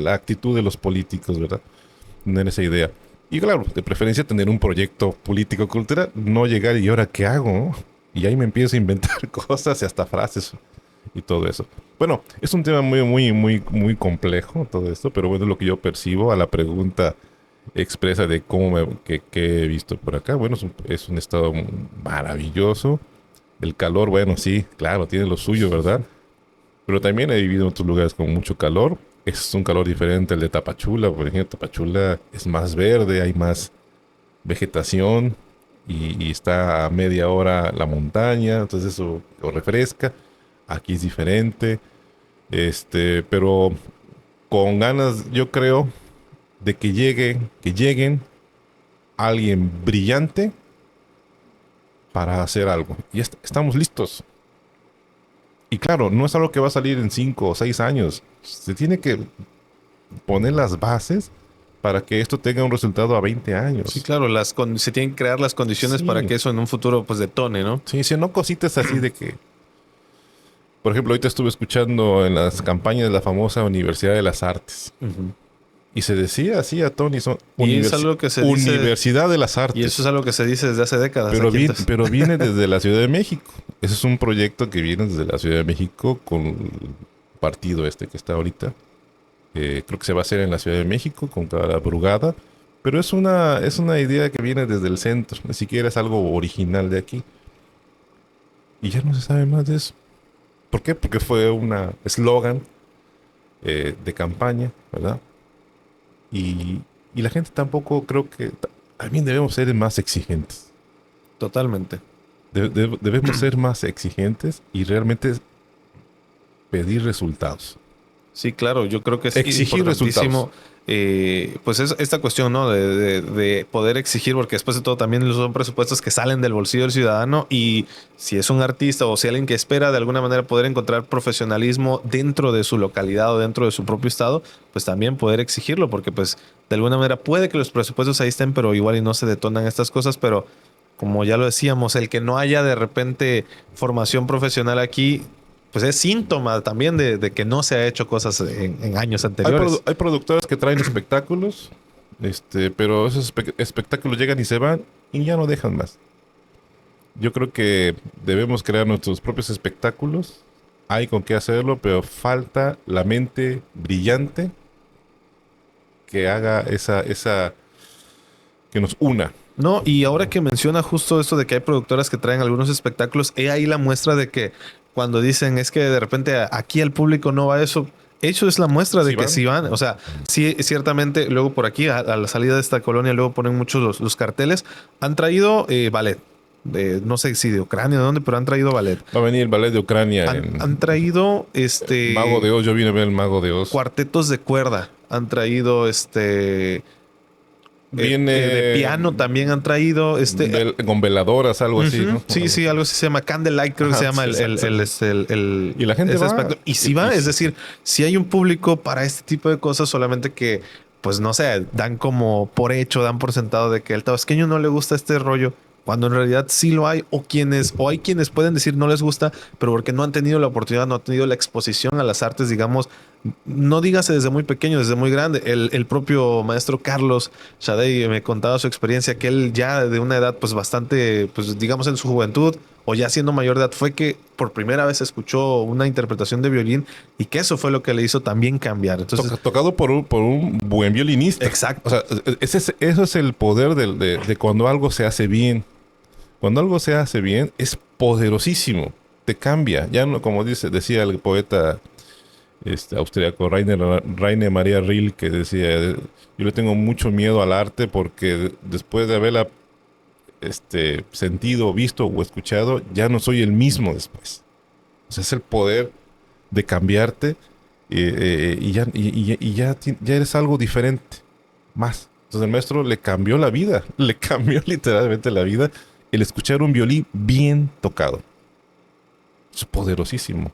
actitud de los políticos, ¿verdad? Tener esa idea. Y claro, de preferencia tener un proyecto político-cultural, no llegar y ahora qué hago, ¿no? Y ahí me empiezo a inventar cosas y hasta frases y todo eso. Bueno, es un tema muy complejo todo esto, pero bueno, es lo que yo percibo a la pregunta expresa de qué he visto por acá. Bueno, es un estado maravilloso. El calor, bueno, sí, claro, tiene lo suyo, ¿verdad? Pero también he vivido en otros lugares con mucho calor. Es un calor diferente al de Tapachula. Por ejemplo, Tapachula es más verde, hay más vegetación y está a media hora la montaña, entonces eso lo refresca. Aquí es diferente. Pero con ganas, yo creo, de que lleguen alguien brillante para hacer algo. Y estamos listos. Y claro, no es algo que va a salir en 5 o 6 años. Se tiene que poner las bases para que esto tenga un resultado a 20 años. Sí, claro, se tienen que crear las condiciones Sí. para que eso en un futuro pues detone, ¿no? Sí, no cositas así de que... Por ejemplo, ahorita estuve escuchando en las campañas de la famosa Universidad de las Artes. Y se decía así a Tony, Y es algo que se dice, Universidad de las Artes. y eso es algo que se dice desde hace décadas. Pero, aquí, pero viene desde la Ciudad de México. Ese es un proyecto que viene desde la Ciudad de México con el partido que está ahorita. Creo que se va a hacer en la Ciudad de México con cada brugada. Pero es una idea que viene desde el centro. Ni siquiera es algo original de aquí. Y ya no se sabe más de eso. ¿Por qué? Porque fue una eslogan de campaña, ¿verdad? y la gente tampoco creo que también debemos ser más exigentes. Totalmente. Debemos ser más exigentes y realmente pedir resultados. Sí, claro, yo creo que es Exigir importantísimo, pues es esta cuestión, ¿no? De poder exigir, porque después de todo también son presupuestos que salen del bolsillo del ciudadano y si es un artista o si alguien que espera de alguna manera poder encontrar profesionalismo dentro de su localidad o dentro de su propio estado, pues también poder exigirlo, porque pues de alguna manera puede que los presupuestos ahí estén, pero igual y no se detonan estas cosas, pero como ya lo decíamos, el que no haya de repente formación profesional aquí pues es síntoma también de que no se ha hecho cosas en años anteriores. Hay productoras que traen espectáculos, pero esos espectáculos llegan y se van y ya no dejan más. Yo creo que debemos crear nuestros propios espectáculos. Hay con qué hacerlo, pero falta la mente brillante que haga que nos una. No, y ahora que menciona justo esto de que hay productoras que traen algunos espectáculos, he ahí la muestra de que cuando dicen es que de repente aquí el público no va a eso, eso es la muestra de Sí que van. sí van. O sea, sí, ciertamente, luego por aquí, a la salida de esta colonia, luego ponen muchos los carteles. Han traído ballet. No sé si de Ucrania o de dónde, pero han traído ballet. Va a venir el ballet de Ucrania. Han traído Mago de Oz, yo vine a ver el Mago de Oz. cuartetos de cuerda. Han traído Viene de piano también han traído con veladoras, algo así, ¿no? Sí, algo así se llama Candlelight, creo que se llama Y la gente va. espectáculo. Y si va, es decir, si hay un público para este tipo de cosas, solamente que, pues no sé, dan como por hecho, dan por sentado de que el tabasqueño no le gusta este rollo, cuando en realidad sí lo hay, o hay quienes pueden decir no les gusta, pero porque no han tenido la oportunidad, no han tenido la exposición a las artes, digamos, no dígase desde muy pequeño, desde muy grande. El propio maestro Carlos Shadei me contaba su experiencia, que él ya de una edad pues bastante, pues digamos en su juventud o ya siendo mayor de edad, fue que por primera vez escuchó una interpretación de violín y que eso fue lo que le hizo también cambiar. Entonces, Tocado por un buen violinista. Exacto. O sea, eso es el poder de cuando algo se hace bien. Cuando algo se hace bien, es poderosísimo. Te cambia. Ya no, como decía el poeta austriaco Rainer Maria Rilke, que decía, yo le tengo mucho miedo al arte porque después de haberla sentido, visto o escuchado, ya no soy el mismo después. O sea, es el poder de cambiarte ya eres algo diferente. Más. Entonces el maestro le cambió la vida, le cambió literalmente la vida el escuchar un violín bien tocado. Es poderosísimo.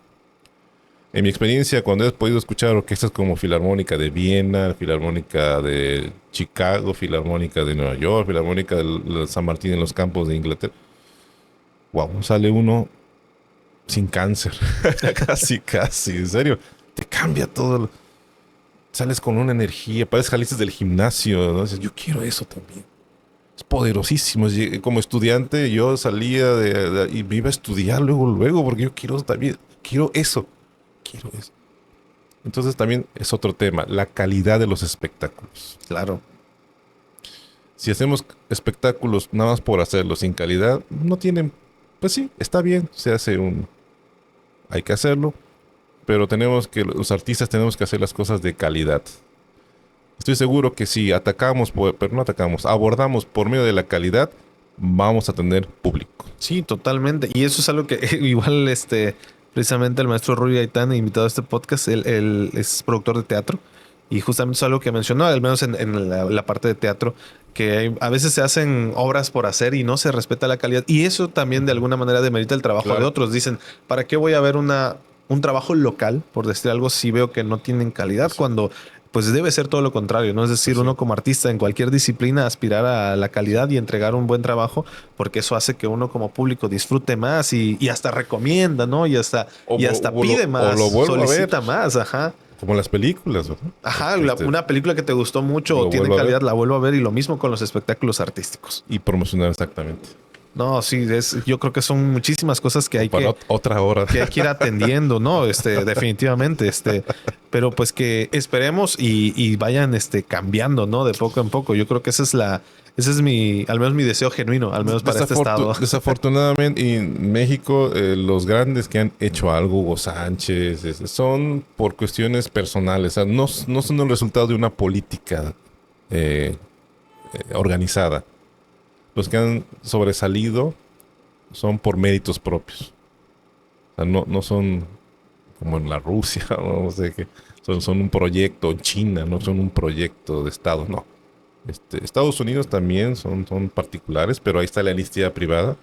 En mi experiencia, cuando he podido escuchar orquestas como Filarmónica de Viena, Filarmónica de Chicago, Filarmónica de Nueva York, Filarmónica de San Martín en los Campos de Inglaterra, wow, sale uno sin cáncer. casi, en serio. Te cambia todo. Sales con una energía, pareces Jalistes del gimnasio, ¿no? Dices, yo quiero eso también. Es poderosísimo. Como estudiante, yo salía y me iba a estudiar luego, porque yo quiero también, quiero eso. Entonces también es otro tema, la calidad de los espectáculos. claro. Si hacemos espectáculos nada más por hacerlo sin calidad, no tienen, pues sí, está bien, hay que hacerlo, pero los artistas tenemos que hacer las cosas de calidad. Estoy seguro que si abordamos por medio de la calidad, vamos a tener público. Sí, totalmente. Y eso es algo que igual precisamente el maestro Ruy Gaitán, invitado a este podcast, él es productor de teatro y justamente es algo que mencionó, al menos en la parte de teatro, que a veces se hacen obras por hacer y no se respeta la calidad. Y eso también de alguna manera demerita el trabajo Claro. de otros. Dicen, ¿para qué voy a ver un trabajo local, por decir algo, si veo que no tienen calidad? Sí. Cuando pues debe ser todo lo contrario, ¿no? Es decir, uno como artista en cualquier disciplina aspirar a la calidad y entregar un buen trabajo, porque eso hace que uno como público disfrute más y hasta recomienda, ¿no? Y hasta pide más, lo vuelvo a ver. solicita más, ajá. Como las películas, ¿verdad? Ajá, una película que te gustó mucho o Lo tiene vuelvo a calidad, ver. la vuelvo a ver, y lo mismo con los espectáculos artísticos. Y promocionar exactamente. No, sí, yo creo que son muchísimas cosas que hay Para otra hora. que hay que ir atendiendo, ¿no? Definitivamente, pero pues que esperemos y vayan, cambiando, ¿no? De poco en poco. Yo creo que ese es al menos mi deseo genuino, al menos para este estado. Desafortunadamente, en México, los grandes que han hecho algo, Hugo Sánchez, son por cuestiones personales. O sea, no son el resultado de una política eh, organizada. Los que han sobresalido son por méritos propios. O sea, no son como en la Rusia, no sé qué. Son un proyecto en China, no son un proyecto de Estado, no. Estados Unidos también son particulares, pero ahí está la iniciativa privada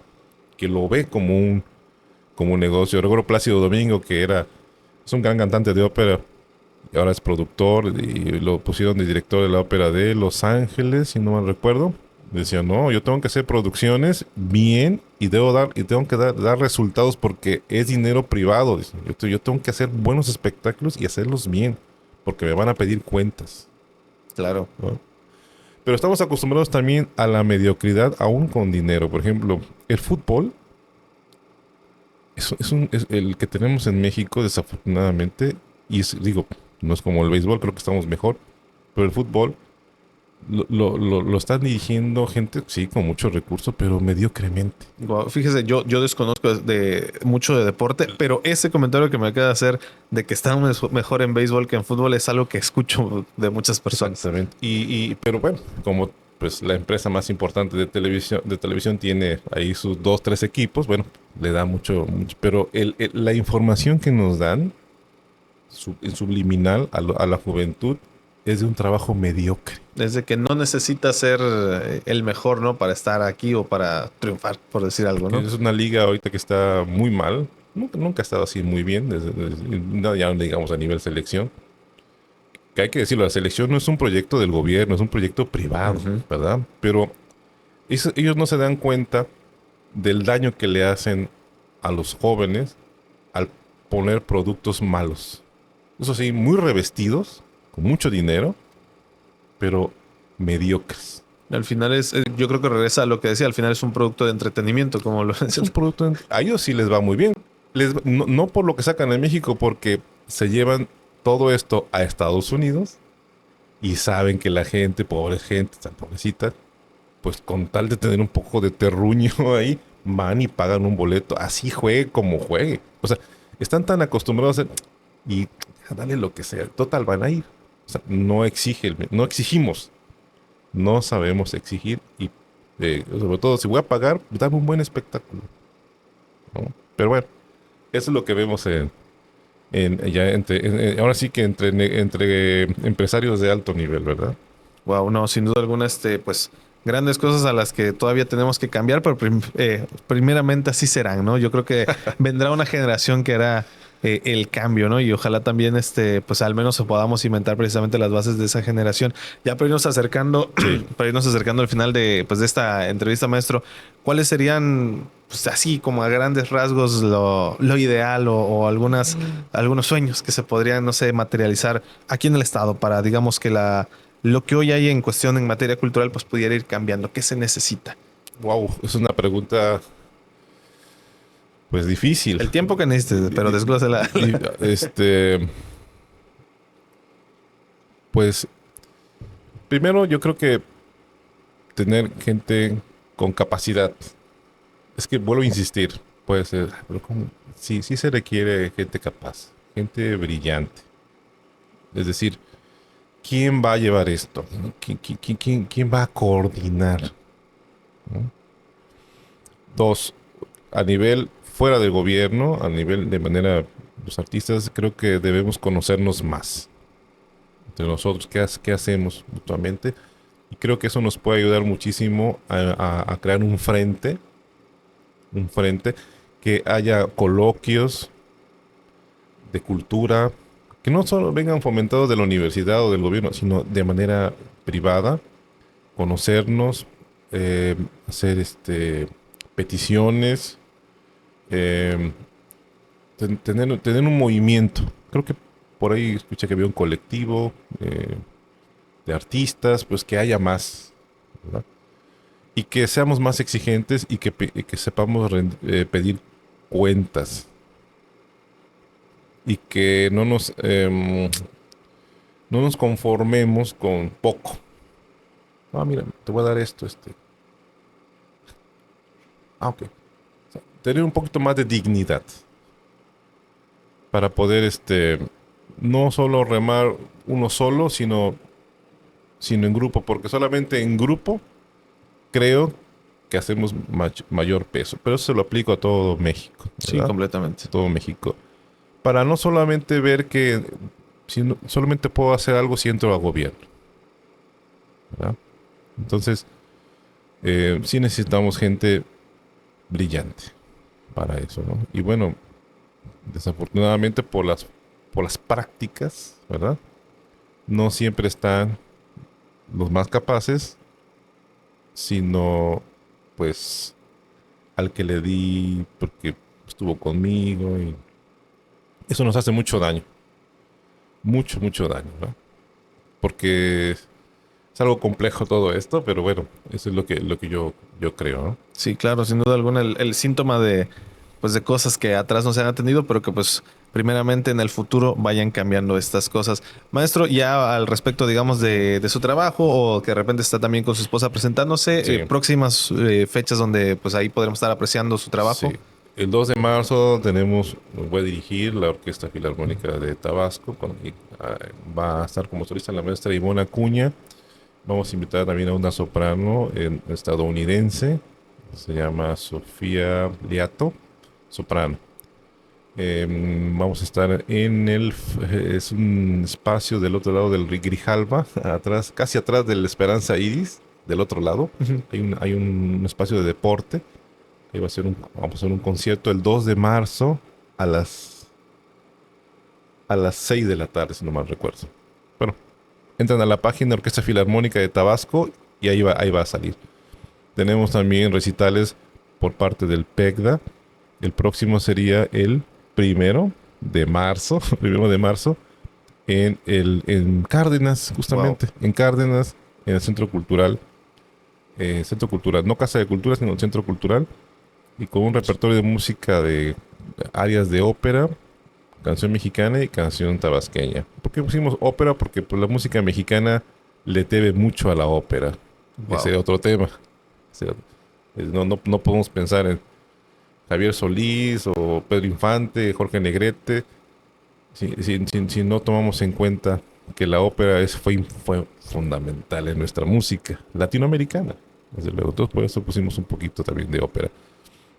que lo ve como un negocio. Recuerdo Plácido Domingo, es un gran cantante de ópera y ahora es productor y lo pusieron de director de la ópera de Los Ángeles, si no mal recuerdo. Decía, no, yo tengo que hacer producciones bien y tengo que dar resultados porque es dinero privado. Dice. Yo tengo que hacer buenos espectáculos y hacerlos bien porque me van a pedir cuentas. Claro. ¿No? Pero estamos acostumbrados también a la mediocridad, aún con dinero. Por ejemplo, el fútbol es el que tenemos en México, desafortunadamente, y digo, no es como el béisbol, creo que estamos mejor, pero el fútbol lo están dirigiendo gente, sí, con mucho recurso, pero mediocremente. Wow, fíjese, yo desconozco mucho de deporte, pero ese comentario que me acaba de hacer de que estamos mejor en béisbol que en fútbol es algo que escucho de muchas personas. Exactamente. Pero bueno, como pues la empresa más importante de televisión tiene ahí sus 2, 3 equipos, bueno, le da mucho, pero la información que nos dan en subliminal a la juventud es de un trabajo mediocre. Desde que no necesita ser el mejor, ¿no? Para estar aquí o para triunfar, por decir algo, ¿no? Es una liga ahorita que está muy mal. Nunca ha estado así muy bien, no, ya no digamos a nivel selección. Que hay que decirlo, la selección no es un proyecto del gobierno, es un proyecto privado, ¿verdad? Pero ellos no se dan cuenta del daño que le hacen a los jóvenes al poner productos malos. Eso sí, muy revestidos, con mucho dinero, pero mediocres. Al final yo creo que regresa a lo que decía, al final es un producto de entretenimiento, como lo Es un producto, a ellos sí les va muy bien. No por lo que sacan en México, porque se llevan todo esto a Estados Unidos y saben que la gente, pobre gente, tan pobrecita, pues con tal de tener un poco de terruño ahí, van y pagan un boleto, así juegue como juegue. O sea, están tan acostumbrados a hacer y dale lo que sea, total van a ir. O sea, no exigimos, no sabemos exigir y sobre todo si voy a pagar, dame un buen espectáculo, ¿no? Pero bueno, eso es lo que vemos ahora sí que entre empresarios de alto nivel, ¿verdad? Wow, no, sin duda alguna, pues grandes cosas a las que todavía tenemos que cambiar, pero primeramente así serán, ¿no? Yo creo que vendrá una generación que hará el cambio, ¿no? Y ojalá también, pues al menos podamos inventar precisamente las bases de esa generación. Ya para irnos acercando, Sí. para irnos acercando al final pues, de esta entrevista, maestro, ¿cuáles serían, pues así como a grandes rasgos, lo ideal o algunos sueños que se podrían, no sé, materializar aquí en el estado para, digamos, que lo que hoy hay en cuestión en materia cultural, pues pudiera ir cambiando? ¿Qué se necesita? Wow, es una pregunta pues difícil. El tiempo que necesites, pero desglósela. Pues primero yo creo que tener gente con capacidad. Es que vuelvo a insistir, puede ser, pero sí, sí se requiere gente capaz, gente brillante. Es decir, ¿quién va a llevar esto? ¿No? ¿Quién va a coordinar? ¿No? Dos, a nivel fuera del gobierno, a nivel de manera, los artistas creo que debemos conocernos más entre nosotros, qué hacemos mutuamente. Y creo que eso nos puede ayudar muchísimo a crear un frente, que haya coloquios de cultura, que no solo vengan fomentados de la universidad o del gobierno, sino de manera privada, conocernos, hacer peticiones, eh, tener un movimiento. Creo que por ahí escuché que había un colectivo de artistas, pues que haya más, ¿verdad? y que seamos más exigentes y que sepamos pedir cuentas y que no nos conformemos con poco. Ah, mira, te voy a dar esto, ok. O sea, tener un poquito más de dignidad para poder, no solo remar uno solo, sino en grupo, porque solamente en grupo creo que hacemos mayor peso. Pero eso se lo aplico a todo México, Sí, ¿verdad? completamente. A todo México. Para no solamente ver que solamente puedo hacer algo si entro a gobierno, ¿verdad? Entonces, sí necesitamos gente brillante para eso, ¿no? Y bueno, desafortunadamente por las prácticas, ¿verdad? No siempre están los más capaces, sino pues al que le di porque estuvo conmigo y eso nos hace mucho daño, mucho daño, ¿no? Porque es algo complejo todo esto, pero bueno, eso es lo que yo creo, ¿no? Sí, claro, sin duda alguna el síntoma de, pues, de cosas que atrás no se han atendido, pero que pues primeramente en el futuro vayan cambiando estas cosas. Maestro, ya al respecto, digamos, de su trabajo o que de repente está también con su esposa presentándose, Sí, próximas fechas donde pues ahí podremos estar apreciando su sí. trabajo. El 2 de marzo voy a dirigir la Orquesta Filarmónica de Tabasco, va a estar como solista la maestra Ivona Acuña. Vamos a invitar también a una soprano estadounidense, se llama Sofía Liato, soprano. Vamos a estar es un espacio del otro lado del Grijalva, atrás, casi atrás del Esperanza Iris, del otro lado. Ujú. Hay un espacio de deporte. Ahí vamos a hacer un concierto el 2 de marzo a las 6 de la tarde, si no mal recuerdo. Bueno, entran a la página Orquesta Filarmónica de Tabasco y ahí va a salir. Tenemos también recitales por parte del PECDA. El próximo sería el primero de marzo, primero de marzo, en Cárdenas, Wow. justamente, en Cárdenas, en el Centro Cultural, no Casa de Cultura, sino el Centro Cultural, y con un repertorio de música de áreas de ópera, canción mexicana y canción tabasqueña. ¿Por qué pusimos ópera? Porque pues, la música mexicana le debe mucho a la ópera. Ese Wow. es otro tema. Ese- no podemos pensar en Javier Solís o Pedro Infante, Jorge Negrete, si no tomamos en cuenta que la ópera fue fundamental en nuestra música latinoamericana. Desde luego, entonces por eso pusimos un poquito también de ópera.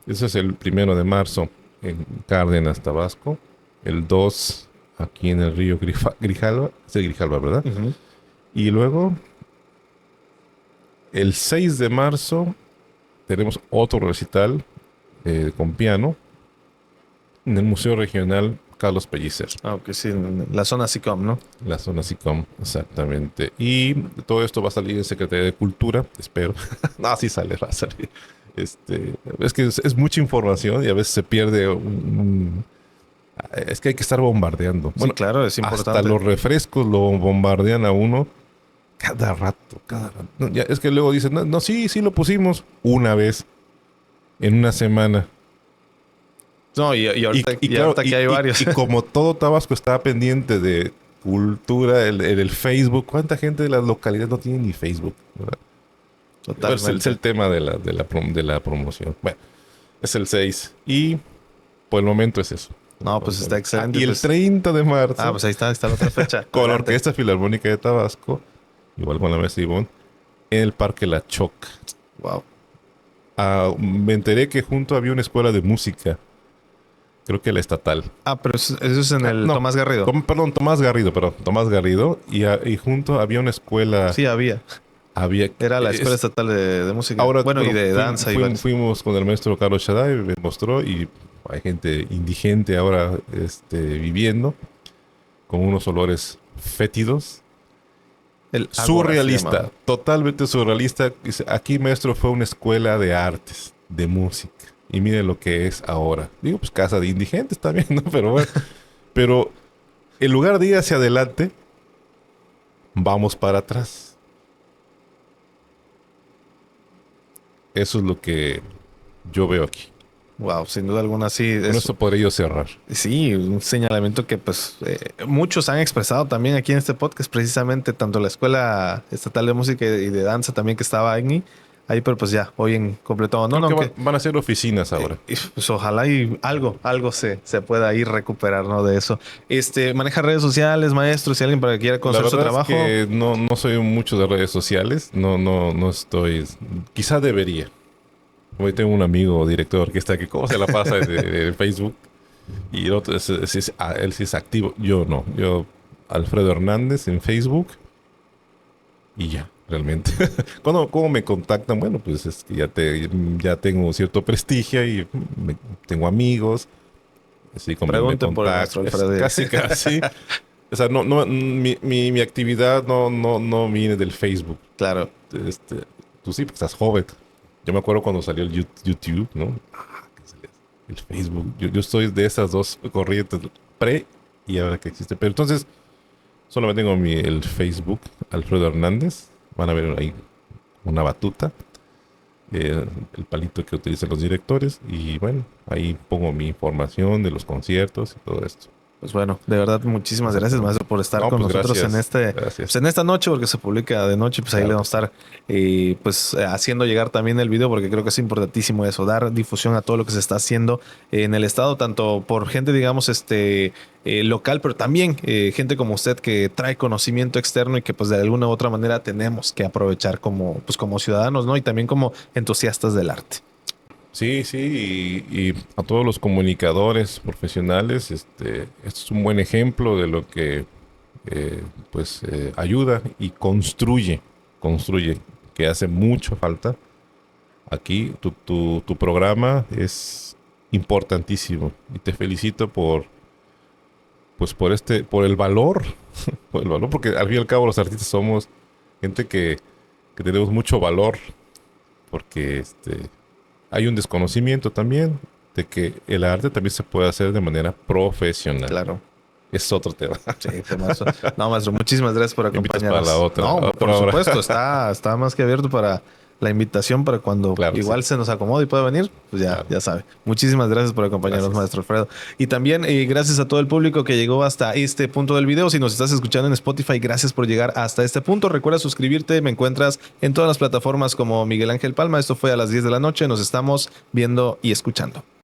Ese es el 1 de marzo en Cárdenas, Tabasco. El 2 aquí en el río Grijalva. Es el Grijalva, ¿verdad? Ujú. Y luego el 6 de marzo tenemos otro recital con piano en el Museo Regional Carlos Pellicer. Ah, ok, sí, en la zona SICOM, ¿no? La zona SICOM, exactamente. Y todo esto va a salir en Secretaría de Cultura, espero. No, sí sale, va a salir. Es que es mucha información y a veces se pierde es que hay que estar bombardeando. Sí, Bueno, claro, es hasta importante. los refrescos lo bombardean a uno cada rato, cada rato. No, ya, es que luego dicen, no, no, sí lo pusimos una vez en una semana. No, y ahorita, Y y claro, ahorita que hay varios. y como todo Tabasco está pendiente de cultura, el Facebook, ¿cuánta gente de las localidades no tiene ni Facebook? ¿Verdad? Pero es Totalmente. el tema de la promoción. Bueno, es el 6. Y por el momento es eso. No, pues está excelente. Y el Pues, 30 de marzo, pues ahí está la otra fecha. con la Adelante. Orquesta Filarmónica de Tabasco, igual con la maestra Ivonne, en el Parque La Choc. Wow. Me enteré que junto había una escuela de música, creo que la estatal. Ah, pero eso es en el No, Tomás Garrido. perdón, Tomás Garrido, y junto había una escuela, Sí, había. había, Era la Escuela es, Estatal de Música. ahora, Bueno, y bueno, de danza y varios. fuimos con el maestro Carlos Shaddai, me mostró, y hay gente indigente ahora, viviendo, con unos olores fétidos, El Ágora se surrealista, llamaba. totalmente surrealista. Dice, aquí maestro fue una escuela de artes, de música, y mire lo que es ahora. Digo, pues casa de indigentes también, ¿no? Pero bueno, pero en lugar de ir hacia adelante, vamos para atrás. Eso es lo que yo veo aquí. Wow, sin duda alguna, sí. Con eso podría yo cerrar. Sí, un señalamiento que pues muchos han expresado también aquí en este podcast, precisamente tanto la Escuela Estatal de Música y de Danza también que estaba ahí, pero pues ya, hoy en completo Creo abandono, que aunque van a ser oficinas ahora. pues ojalá y algo se pueda ir recuperar, ¿no? De eso. Maneja redes sociales, maestro, si alguien para que quiera La conocer su verdad es trabajo. que no soy mucho de redes sociales. No estoy. Quizá debería. Hoy tengo un amigo director de orquesta que cómo se la pasa en Facebook. Y el otro él sí es activo. Yo no. Yo, Alfredo Hernández en Facebook. Y ya, realmente. ¿Cómo me contactan? Bueno, pues es que ya tengo cierto prestigio y tengo amigos. Así como me Pregunten por el maestro contactan. Alfredo. Casi. O sea, mi actividad no viene del Facebook. Claro. Este, tú sí, porque estás joven. Yo me acuerdo cuando salió el YouTube, ¿no? El Facebook. Yo estoy de esas dos corrientes, pre y ahora que existe. Pero entonces, solamente tengo el Facebook, Alfredo Hernández. Van a ver ahí una batuta, el palito que utilizan los directores. Y bueno, ahí pongo mi información de los conciertos y todo esto. Pues bueno, de verdad, muchísimas gracias, maestro, por estar No, con pues nosotros gracias, pues gracias. en esta noche, porque se publica de noche, pues ahí le Claro vamos que a estar haciendo llegar también el video, porque creo que es importantísimo eso, dar difusión a todo lo que se está haciendo en el estado, tanto por gente, digamos, local, pero también gente como usted que trae conocimiento externo y que pues de alguna u otra manera tenemos que aprovechar como ciudadanos, ¿no? Y también como entusiastas del arte. Sí, y a todos los comunicadores profesionales, esto es un buen ejemplo de lo que ayuda y construye, que hace mucha falta. Aquí tu programa es importantísimo y te felicito por el valor, por el valor, porque al fin y al cabo los artistas somos gente que tenemos mucho valor, porque hay un desconocimiento también de que el arte también se puede hacer de manera profesional. Claro. Es otro tema. Sí, maestro. No, maestro, muchísimas gracias por Me invitas acompañarnos. para la otra. No, Otra por hora. supuesto, está más que abierto para la invitación para cuando Claro, igual sí. se nos acomode y pueda venir, pues Claro. ya sabe. Muchísimas gracias por acompañarnos, Gracias. maestro Alfredo. Y también gracias a todo el público que llegó hasta este punto del video. Si nos estás escuchando en Spotify, gracias por llegar hasta este punto. Recuerda suscribirte. Me encuentras en todas las plataformas como Miguel Ángel Palma. Esto fue a las 10 de la noche. Nos estamos viendo y escuchando.